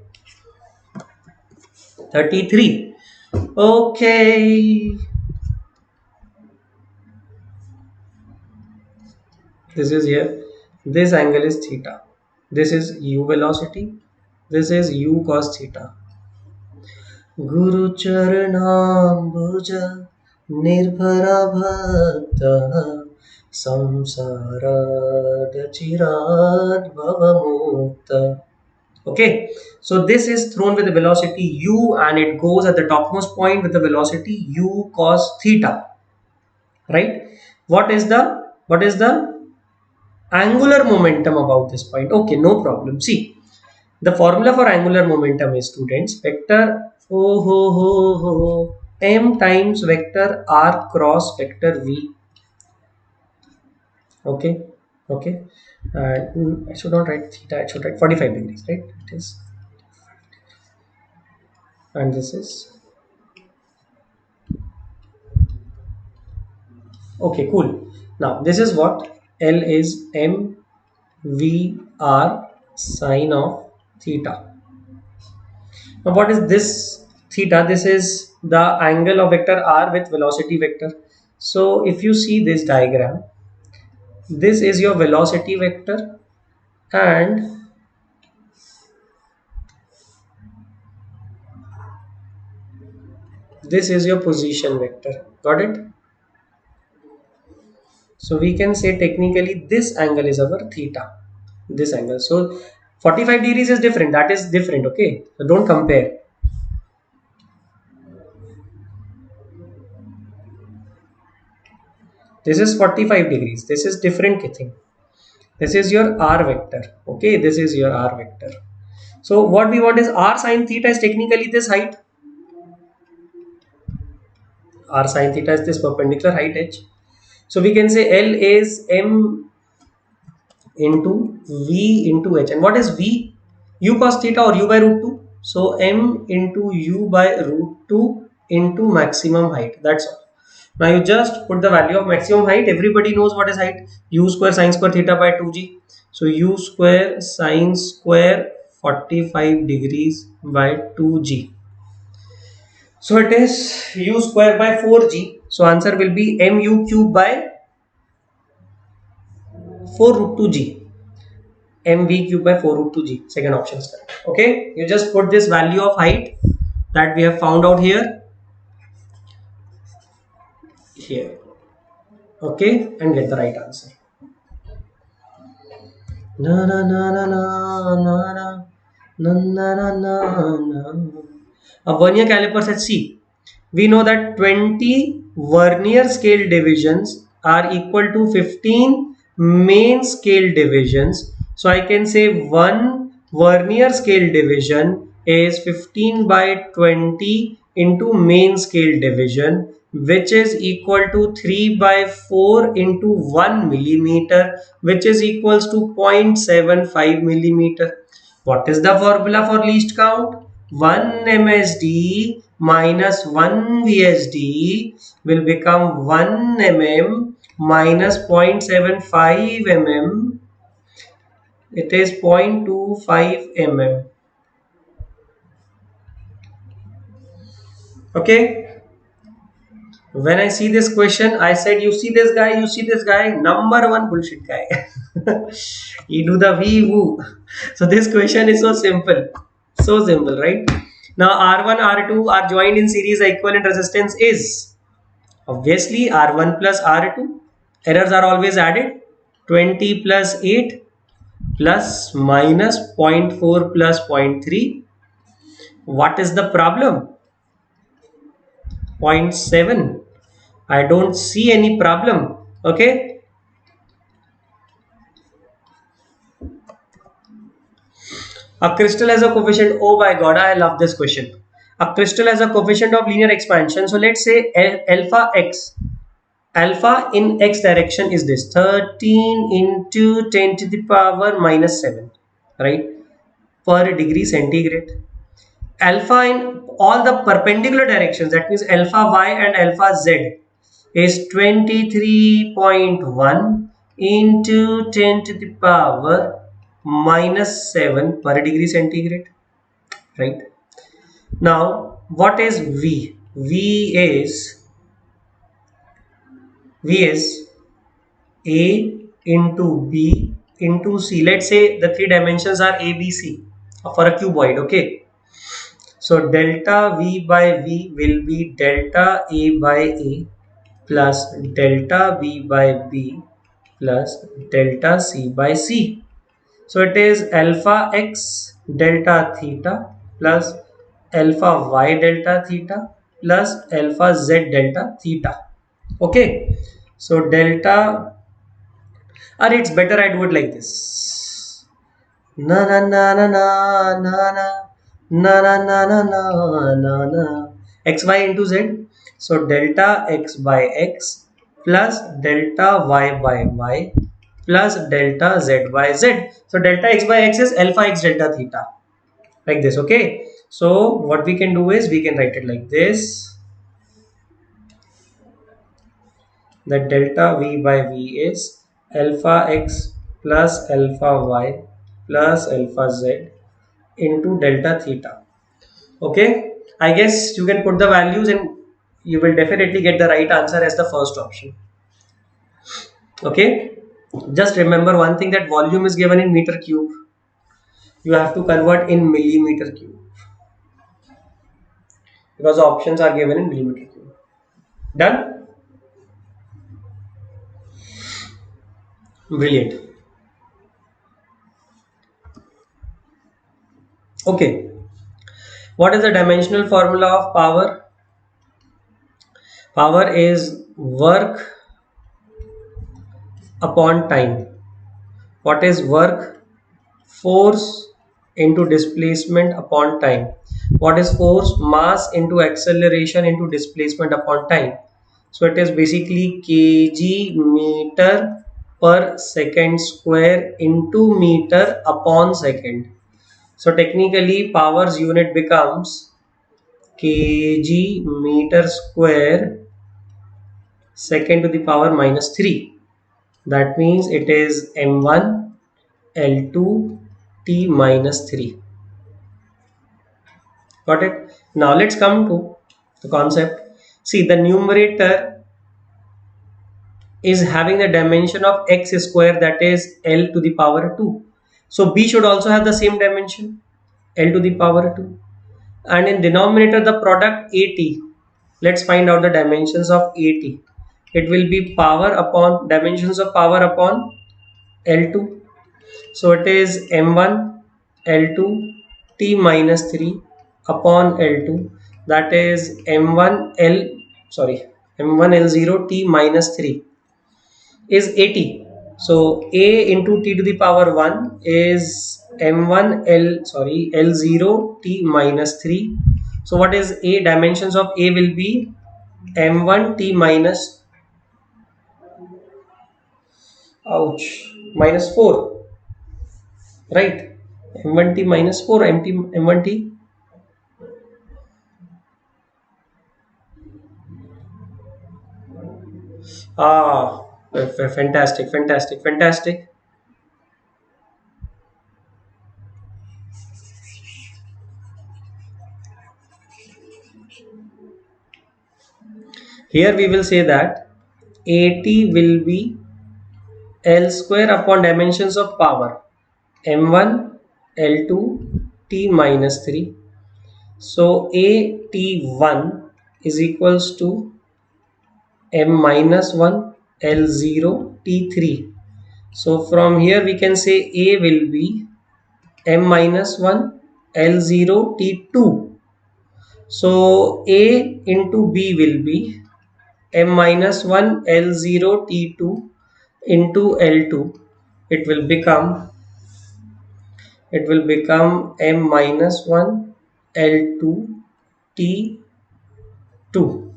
33. Okay, this is here. This angle is theta. This is u velocity. This is u cos theta. गुरु चरणाम्बुज निर्भर भक्त संसाराद Chirand भवमुक्त. Okay, so this is thrown with the velocity u and it goes at the topmost point with the velocity u cos theta, right? What is the angular momentum about this point? Okay, no problem. See, the formula for angular momentum is, students, vector m times vector r cross vector v. Okay, okay. I should not write theta, I should write 45 degrees, right? It is, and this is, okay, cool. Now this is what L is m v r sine of theta. Now what is this theta? This is the angle of vector r with velocity vector. So if you see this diagram, this is your velocity vector and this is your position vector. Got it? So we can say technically this angle is our theta. This angle. So 45 degrees is different. That is different. Okay. So don't compare. This is 45 degrees. This is different thing. This is your r vector. Okay. This is your r vector. So what we want is r sine theta is technically this height. R sine theta is this perpendicular height h. So we can say L is m into v into h. And what is v? U cos theta or u by root 2. So m into u by root 2 into maximum height. That's all. Now you just put the value of maximum height. Everybody knows what is height. U square sine square theta by 2g. So u square sine square 45 degrees by 2g. So it is u square by 4g. So answer will be mu cube by 4 root 2g. mv cube by 4 root 2g. Second option is correct. Okay. You just put this value of height that we have found out here. Okay. And get the right answer. Na na na na na na na na na na na. A vernier caliper set C. We know that 20 vernier scale divisions are equal to 15 main scale divisions. So I can say one vernier scale division is 15 by 20 into main scale division, which is equal to 3 by 4 into 1 millimeter, which is equals to 0.75 millimeter. What is the formula for least count? 1 MSD minus 1 VSD will become 1 mm minus 0.75 mm. It is 0.25 mm. Okay. When I see this question, I said, you see this guy, number one bullshit guy. You do the wee woo. So this question is so simple. So simple, right? Now R1, R2 are joined in series. The equivalent resistance is obviously R1 plus R2. Errors are always added. 20 plus 8 plus minus 0.4 plus 0.3. What is the problem? 0.7. I don't see any problem. Okay. A crystal has a coefficient. Oh my god, I love this question. A crystal has a coefficient of linear expansion. So let's say alpha x. Alpha in x direction is this 13 into 10 to the power minus 7, right, per degree centigrade. Alpha in all the perpendicular directions, that means alpha y and alpha z, is 23.1 into 10 to the power minus 7 per degree centigrade, right? Now what is v? V is a into b into c. Let's say the three dimensions are a, b, c for a cuboid. Okay. So delta v by v will be delta a by a plus delta b by b plus delta c by c. So it is alpha x delta theta plus alpha y delta theta plus alpha z delta theta. Okay. So delta, or it's better I do it like this. Na na na na na na na na na na na na na na xy into z. So delta x by x plus delta y by y plus delta z by z. So delta x by x is alpha x delta theta, like this. Okay. So what we can do is we can write it like this, that delta v by v is alpha x plus alpha y plus alpha z into delta theta. Okay. I guess you can put the values and you will definitely get the right answer as the first option. Okay. Just remember one thing, that volume is given in meter cube. You have to convert in millimeter cube because the options are given in millimeter cube. Done. Brilliant. Okay. What is the dimensional formula of power? Power is work upon time. What is work? Force into displacement upon time. What is force? Mass into acceleration into displacement upon time. So it is basically kg meter per second square into meter upon second. So technically power's unit becomes kg meter square second to the power minus 3. That means it is m1 L2 t minus 3. Got it? Now let's come to the concept. See, the numerator is having the dimension of x square, that is L to the power 2. So B should also have the same dimension, L to the power 2. And in denominator, the product AT. Let's find out the dimensions of AT. It will be power upon dimensions of power upon L2. So it is m1 L2 t minus 3 upon L2, that is m1 L sorry m1 L0 t minus 3 is 80. So a into t to the power 1 is m1 L0 t minus 3. So what is a? Dimensions of a will be m1 t minus, ouch, minus 4, right? m1 t minus 4, m1 t. Ah, fantastic, fantastic, fantastic. Here we will say that AT will be L square upon dimensions of power M1 L2 T minus 3. So AT1 is equals to M minus 1 L0 T3. So from here we can say A will be M minus 1 L0 T2. So A into B will be m minus 1 L0 T2 into L2. It will become m minus 1 L2 T2.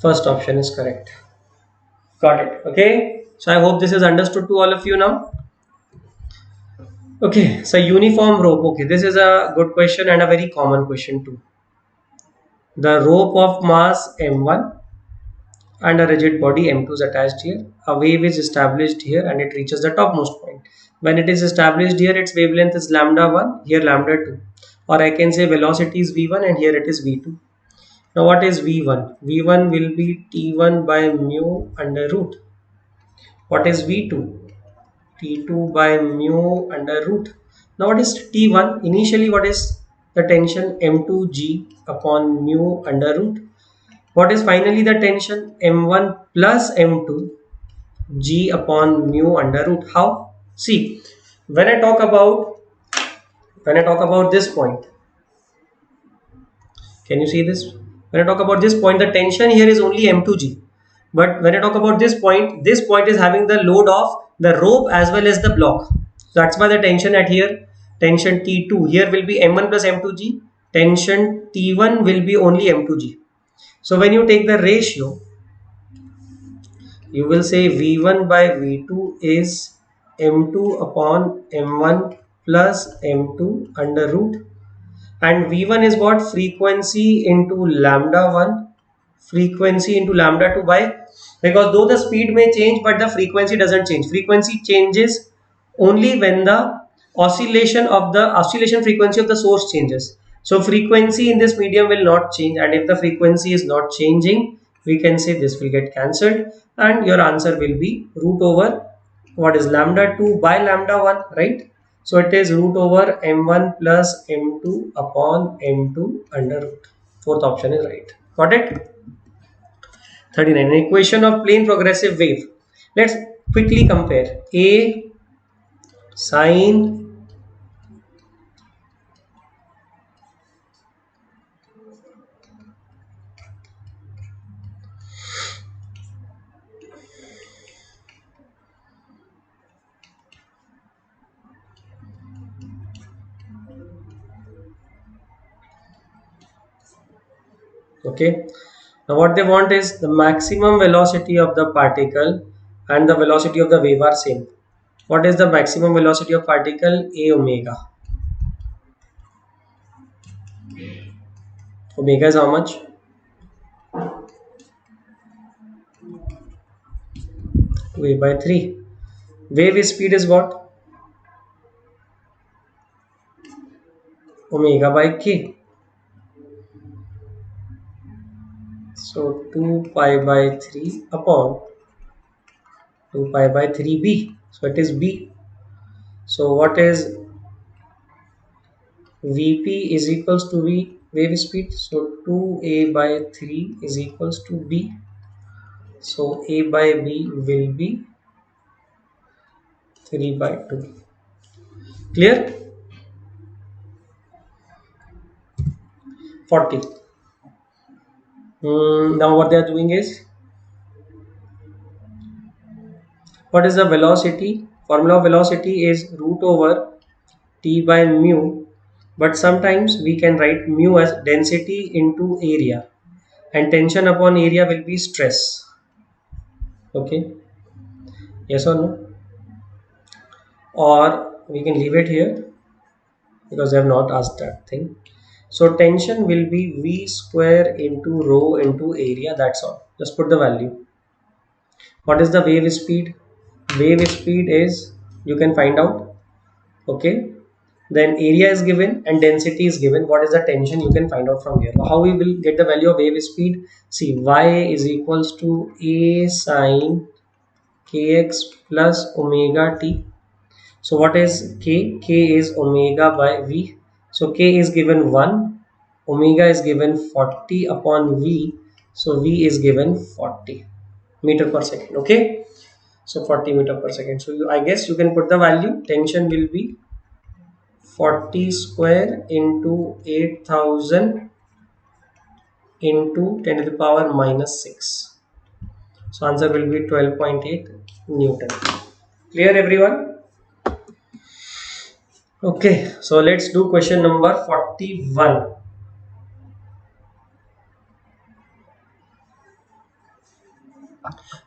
First option is correct. Got it. Okay. So I hope this is understood to all of you now. Okay. So uniform rope. Okay. This is a good question and a very common question too. The rope of mass m1 and a rigid body m2 is attached here. A wave is established here and it reaches the topmost point. When it is established here, its wavelength is lambda 1, here lambda 2. Or I can say velocity is v1 and here it is v2. Now what is v1? v1 will be t1 by mu under root. What is v2? t2 by mu under root. Now what is t1? Initially what is the tension? m2g upon mu under root. What is finally the tension? m1 plus m2 g upon mu under root. How? See, when I talk about this point, can you see this? When I talk about this point, the tension here is only m2g. But when I talk about this point is having the load of the rope as well as the block. So that's why the tension at here, tension T2 here will be m1 plus m2g. Tension T1 will be only m2g. So when you take the ratio, you will say V1 by V2 is M2 upon M1 plus M2 under root, and V1 is what? Frequency into lambda 1, frequency into lambda 2 by, because though the speed may change but the frequency doesn't change. Frequency changes only when the oscillation frequency of the source changes. So frequency in this medium will not change, and if the frequency is not changing, we can say this will get cancelled and your answer will be root over what is lambda 2 by lambda 1, right? So it is root over m1 plus m2 upon m2 under root. Fourth option is right. Got it? 39. An equation of plane progressive wave. Let's Quickly compare A sine okay. Now what they want is the maximum velocity of the particle and the velocity of the wave are same. What is the maximum velocity of particle? A omega. Omega is how much? A by 3. Wave speed is what? Omega by k. So 2 pi by 3 upon 2 pi by 3b. So it is b. So what is Vp is equals to V wave speed. So 2a by 3 is equals to b. So a by b will be 3 by 2. Clear? 40. Now what they are doing is, what is the velocity? Formula of velocity is root over t by mu, but sometimes we can write mu as density into area, and tension upon area will be stress. Okay, yes or no? Or we can leave it here because they have not asked that thing. So tension will be V square into rho into area, that's all. Just put the value. What is the wave speed? Wave speed is, you can find out. Okay, then area is given and density is given. What is the tension? You can find out from here. How we will get the value of wave speed? See, y is equals to a sine kx plus omega t. So what is k? K is omega by v. So k is given 1, omega is given 40 upon v. So v is given 40 meter per second. Okay, so 40 meter per second. So I guess you can put the value. Tension will be 40 square into 8000 into 10 to the power minus 6. So answer will be 12.8 Newton. Clear everyone? Okay, so let's do question number 41.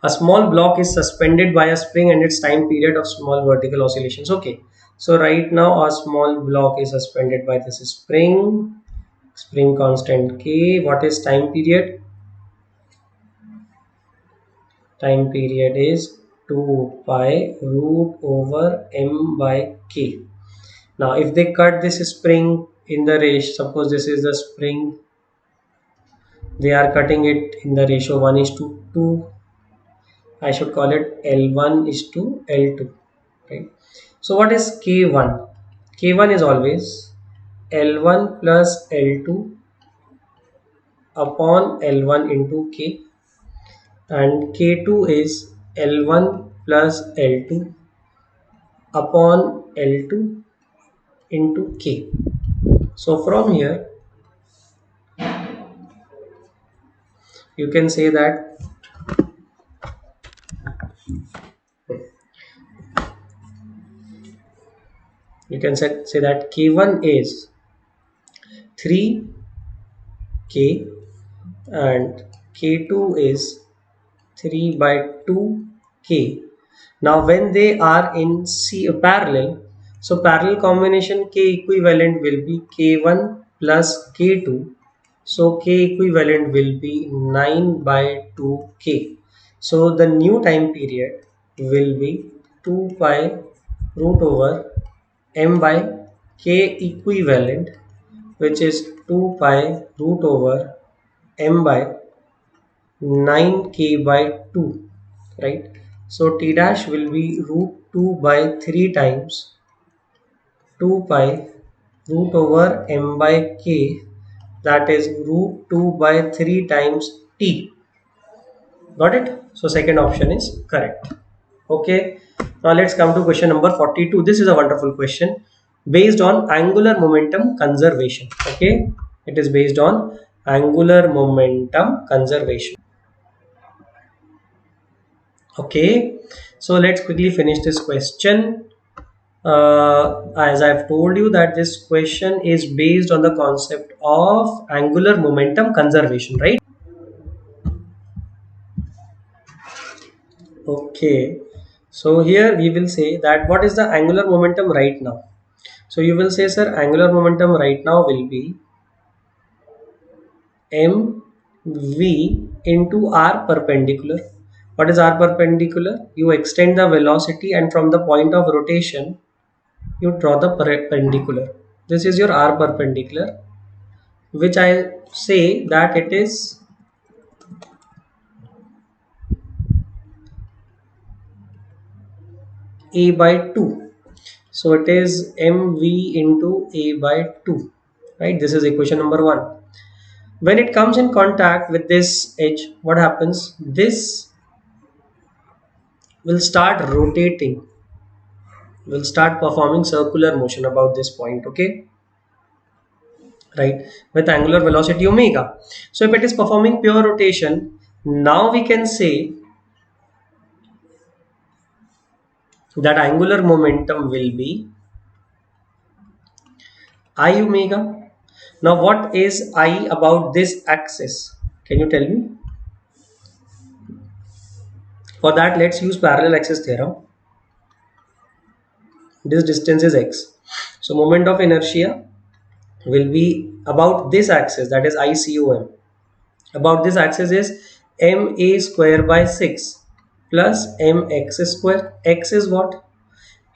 A small block is suspended by a spring and its time period of small vertical oscillations. Okay, so right now a small block is suspended by this spring constant k. What is time period? Time period is 2 pi root over m by k. Now if they cut this spring in the ratio, suppose this is the spring, they are cutting it in the ratio 1 is to 2. I should call it L1 is to L2, right? So what is K1? K1 is always L1 plus L2 upon L1 into K, and K2 is L1 plus L2 upon L2 into K. So from here you can say that K1 is 3K and K2 is 3 by 2K. Now when they are in parallel, so parallel combination K equivalent will be K1 plus K2. So K equivalent will be 9 by 2K. So the new time period will be 2 pi root over m by K equivalent, which is 2 pi root over m by 9k by 2, right? So t dash will be root 2 by 3 times 2 pi root over m by k, that is root 2 by 3 times t. Got it? So second option is correct. Okay, now let's come to question number 42. This is a wonderful question based on angular momentum conservation. Okay, it is based on angular momentum conservation. Okay, so let's quickly finish this question. As I've told you that this question is based on the concept of angular momentum conservation, right? Okay, so here we will say that what is the angular momentum right now? So you will say, sir, angular momentum right now will be mv into r perpendicular. What is r perpendicular? You extend the velocity and from the point of rotation you draw the perpendicular. This is your r perpendicular, which I say that it is a by 2. So it is mv into a by 2, right? This is equation number 1. When it comes in contact with this edge, what happens? This will start rotating, will start performing circular motion about this point. Okay, right, with angular velocity omega. So if it is performing pure rotation, now we can say that angular momentum will be I omega. Now what is I about this axis? Can you tell me? For that, let's use parallel axis theorem. This distance is x, so moment of inertia will be about this axis, that is ICOM. About this axis is ma square by 6 plus mx square. X is what?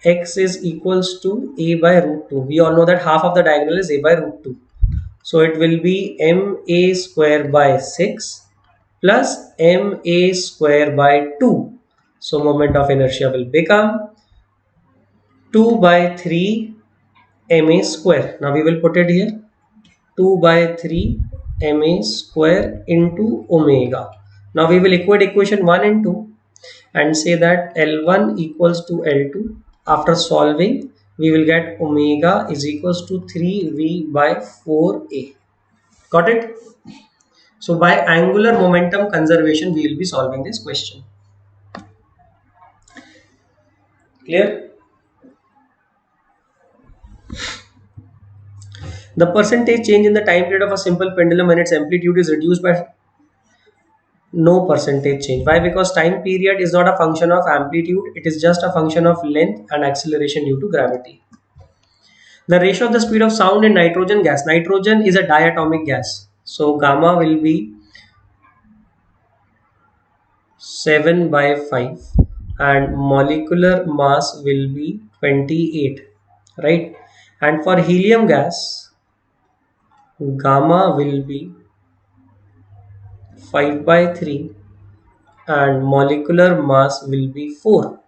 X is equals to a by root 2. We all know that half of the diagonal is a by root 2. So it will be ma square by 6 plus ma square by 2. So moment of inertia will become 2 by 3 ma square. Now we will put it here, 2 by 3 ma square into omega. Now we will equate equation 1 and 2 and say that L1 equals to L2. After solving, we will get omega is equals to 3v by 4a. Got it? So by angular momentum conservation, we will be solving this question. Clear? The percentage change in the time period of a simple pendulum when its amplitude is reduced by no percentage change. Why? Because time period is not a function of amplitude, it is just a function of length and acceleration due to gravity. The ratio of the speed of sound in nitrogen gas. Nitrogen is a diatomic gas, so gamma will be 7 by 5 and molecular mass will be 28, right? And for helium gas, gamma will be 5 by 3 and molecular mass will be 4.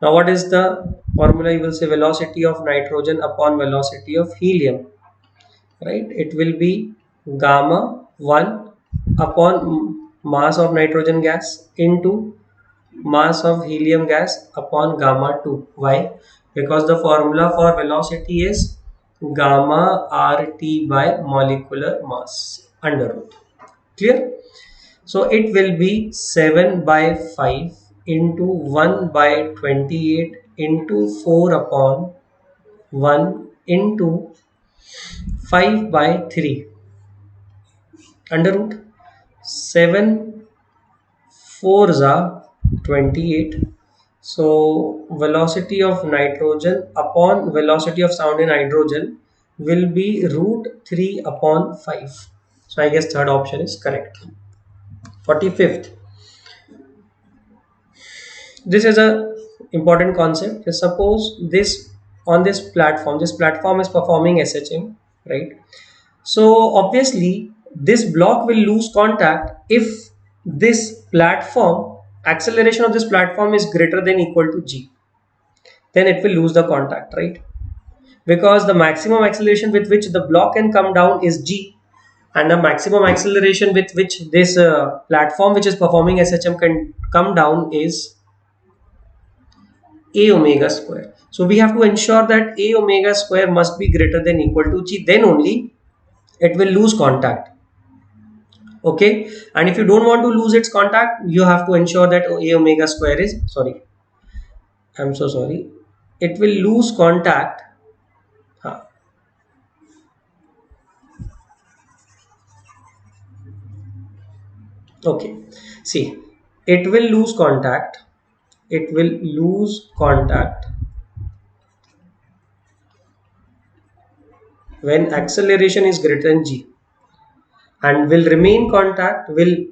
Now what is the formula? You will say velocity of nitrogen upon velocity of helium, right? It will be gamma 1 upon mass of nitrogen gas into mass of helium gas upon gamma 2. Why? Because the formula for velocity is gamma RT by molecular mass under root. Clear? So it will be 7 by 5 into 1 by 28 into 4 upon 1 into 5 by 3 under root. 7 4s are 28. So velocity of nitrogen upon velocity of sound in hydrogen will be root 3 upon 5. So I guess third option is correct. 45th. This is a important concept. Suppose this on this platform is performing SHM, right? So obviously this block will lose contact if this platform, acceleration of this platform is greater than equal to g. Then it will lose the contact, right? Because the maximum acceleration with which the block can come down is g, and the maximum acceleration with which this platform which is performing SHM can come down is A omega square. So we have to ensure that A omega square must be greater than equal to G, then only it will lose contact. Okay, and if you don't want to lose its contact, you have to ensure that A omega square is, sorry, I'm so sorry, it will lose contact. Huh. Okay, see, it will lose contact, it will lose contact when acceleration is greater than G, and will remain contact, will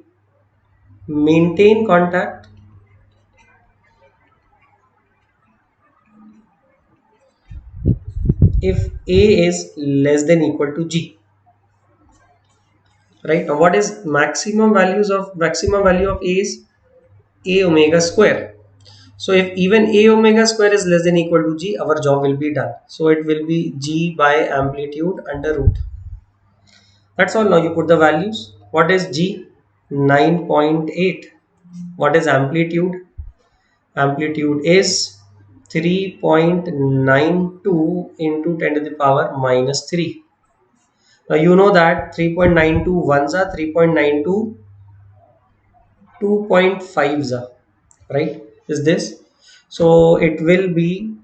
maintain contact if A is less than equal to G. Right, now what is maximum value of A is A omega square. So if even A omega square is less than equal to G, our job will be done. So it will be G by amplitude under root. That's all. Now you put the values. What is G? 9.8. What is amplitude? Amplitude is 3.92 into 10 to the power minus 3. Now you know that 3.92 ones are 3.92 2.5s are, right? Is this? So it will be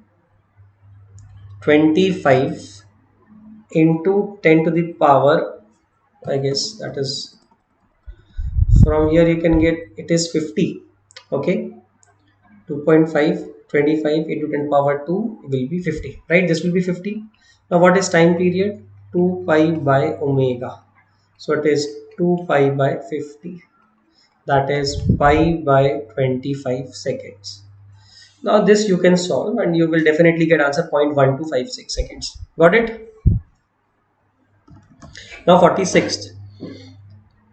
25 into 10 to the power, I guess that is, from here you can get, it is 50. Okay, 2.5, 25 into 10 power 2 will be 50, right? This will be 50. Now what is time period? 2 pi by omega, so it is 2 pi by 50, that is pi by 25 seconds. Now this you can solve and you will definitely get answer 0.1256 seconds. Got it? Now 46th.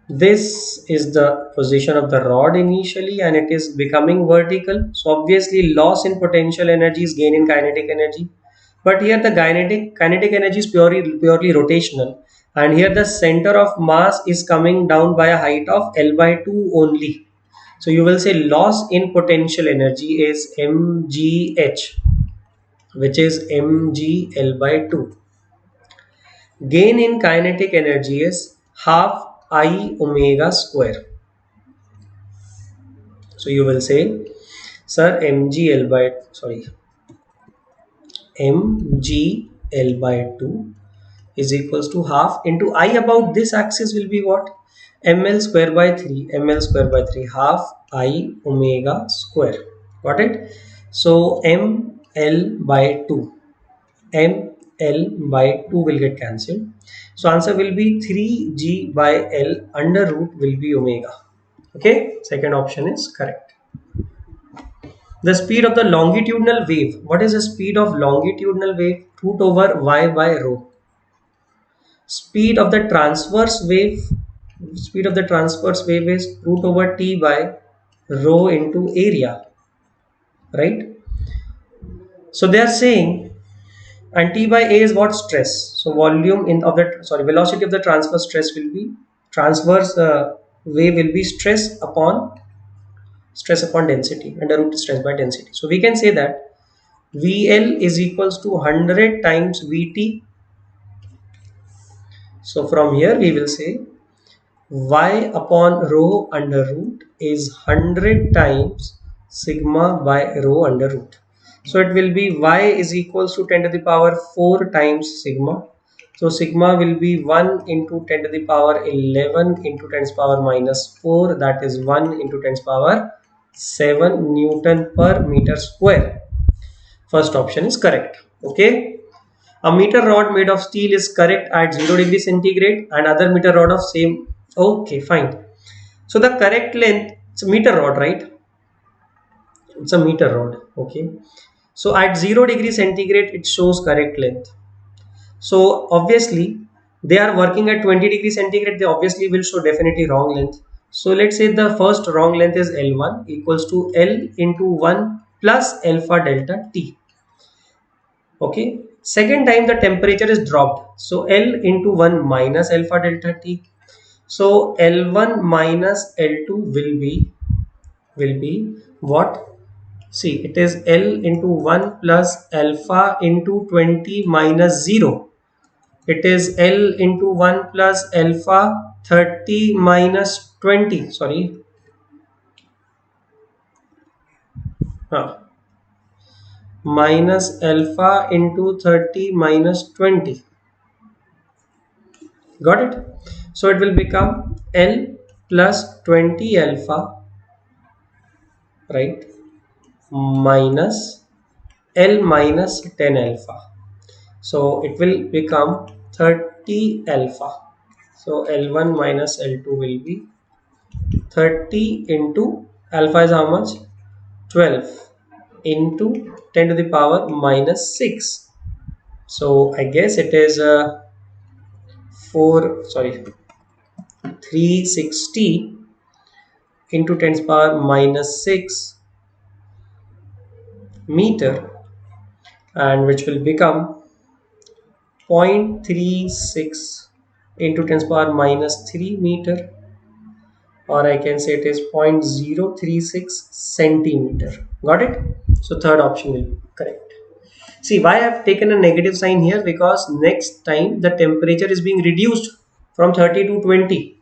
This is the position of the rod initially and it is becoming vertical. So obviously loss in potential energy is gain in kinetic energy. But here the kinetic energy is purely rotational. And here the center of mass is coming down by a height of L by 2 only. So you will say loss in potential energy is mgh, which is mgl by 2. Gain in kinetic energy is half I omega square. So you will say, sir, mgl by 2 is equals to half into I about this axis will be what? ml square by 3, half I omega square. Got it? So ml by 2, ml by 2 will get cancelled. So answer will be 3g by L under root will be omega. Okay, second option is correct. The speed of the longitudinal wave. What is the speed of longitudinal wave? Root over y by rho. Speed of the transverse wave. Speed of the transverse wave is root over t by rho into area. Right? So they are saying, and T by A is what? Stress. So volume in of the, sorry, velocity of the transverse stress will be, transverse wave will be stress upon density, under root stress by density. So we can say that VL is equals to 100 times VT. So from here we will say Y upon rho under root is 100 times sigma by rho under root. So it will be Y is equals to 10 to the power 4 times sigma. So sigma will be 1 into 10 to the power 11 into 10 to the power minus 4, that is 1 into 10 to the power 7 Newton per meter square. First option is correct. Okay. A meter rod made of steel is correct at 0 degree centigrade and other meter rod of same. Okay, fine. So the correct length, it's a meter rod, right? It's a meter rod. Okay. So at 0 degree centigrade, it shows correct length. So obviously they are working at 20 degree centigrade. They obviously will show definitely wrong length. So let's say the first wrong length is L1 equals to L into 1 plus alpha delta T. Okay. Second time the temperature is dropped. So L into 1 minus alpha delta T. So L1 minus L2 will be what? See, it is L into 1 plus alpha into 20 minus 0. It is L into 1 plus alpha 30 minus 20. Sorry. Minus alpha into 30 minus 20. Got it? So it will become L plus 20 alpha, right, minus L minus 10 alpha. So it will become 30 alpha. So L1 minus L2 will be 30 into alpha is how much? 12 into 10 to the power minus 6. So I guess it is 360 into 10 to the power minus 6 meter, and which will become 0.36 into 10 to the power minus 3 meter, or I can say it is 0.036 centimeter. Got it? So third option will be correct. See why I have taken a negative sign here, because next time the temperature is being reduced from 30 to 20.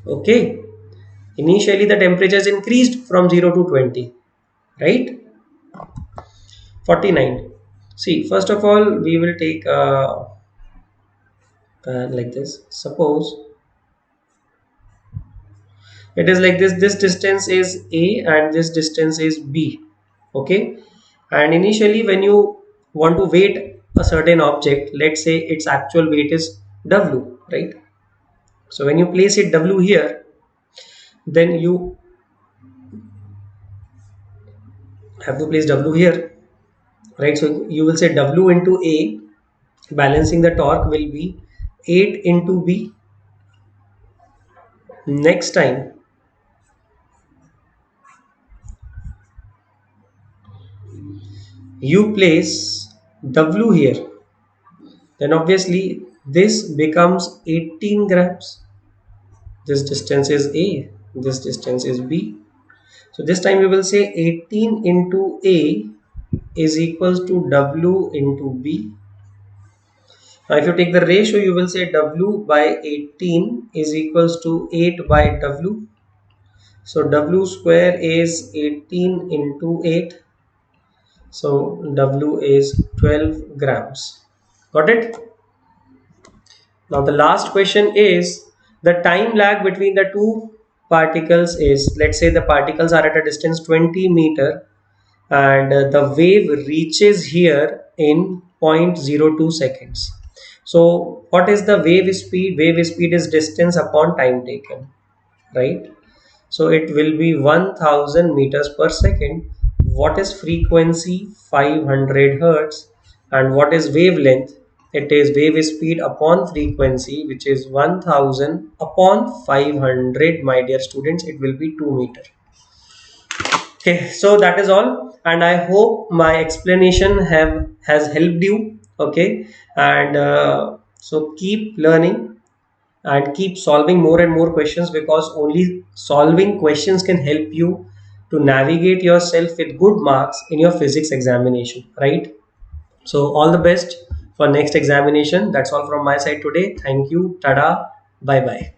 Okay, initially the temperature is increased from 0 to 20, right? 49. See, first of all we will take like this. Suppose it is like this distance is a and this distance is b. Okay, and initially when you want to weight a certain object, let's say its actual weight is w, right? So when you place it w here, then you have to place w here, right? So you will say w into a, balancing the torque will be 8 into b. Next time you place w here, then obviously this becomes 18 grams. This distance is a, this distance is b. So this time we will say 18 into a is equals to w into b. Now if you take the ratio, you will say w by 18 is equals to 8 by w. So w square is 18 into 8. So w is 12 grams. Got it? Now the last question is the time lag between the two particles is, let's say the particles are at a distance 20 meter, and the wave reaches here in 0.02 seconds. So what is the wave speed? Wave speed is distance upon time taken, right? So it will be 1000 meters per second. What is frequency? 500 hertz. And what is wavelength? It is wave speed upon frequency, which is 1000 upon 500. My dear students, it will be 2 meter. Okay, so that is all, and I hope my explanation has helped you. Okay, and so keep learning and keep solving more and more questions, because only solving questions can help you to navigate yourself with good marks in your physics examination, right? So all the best for next examination. That's all from my side today. Thank you. Tada. Bye bye.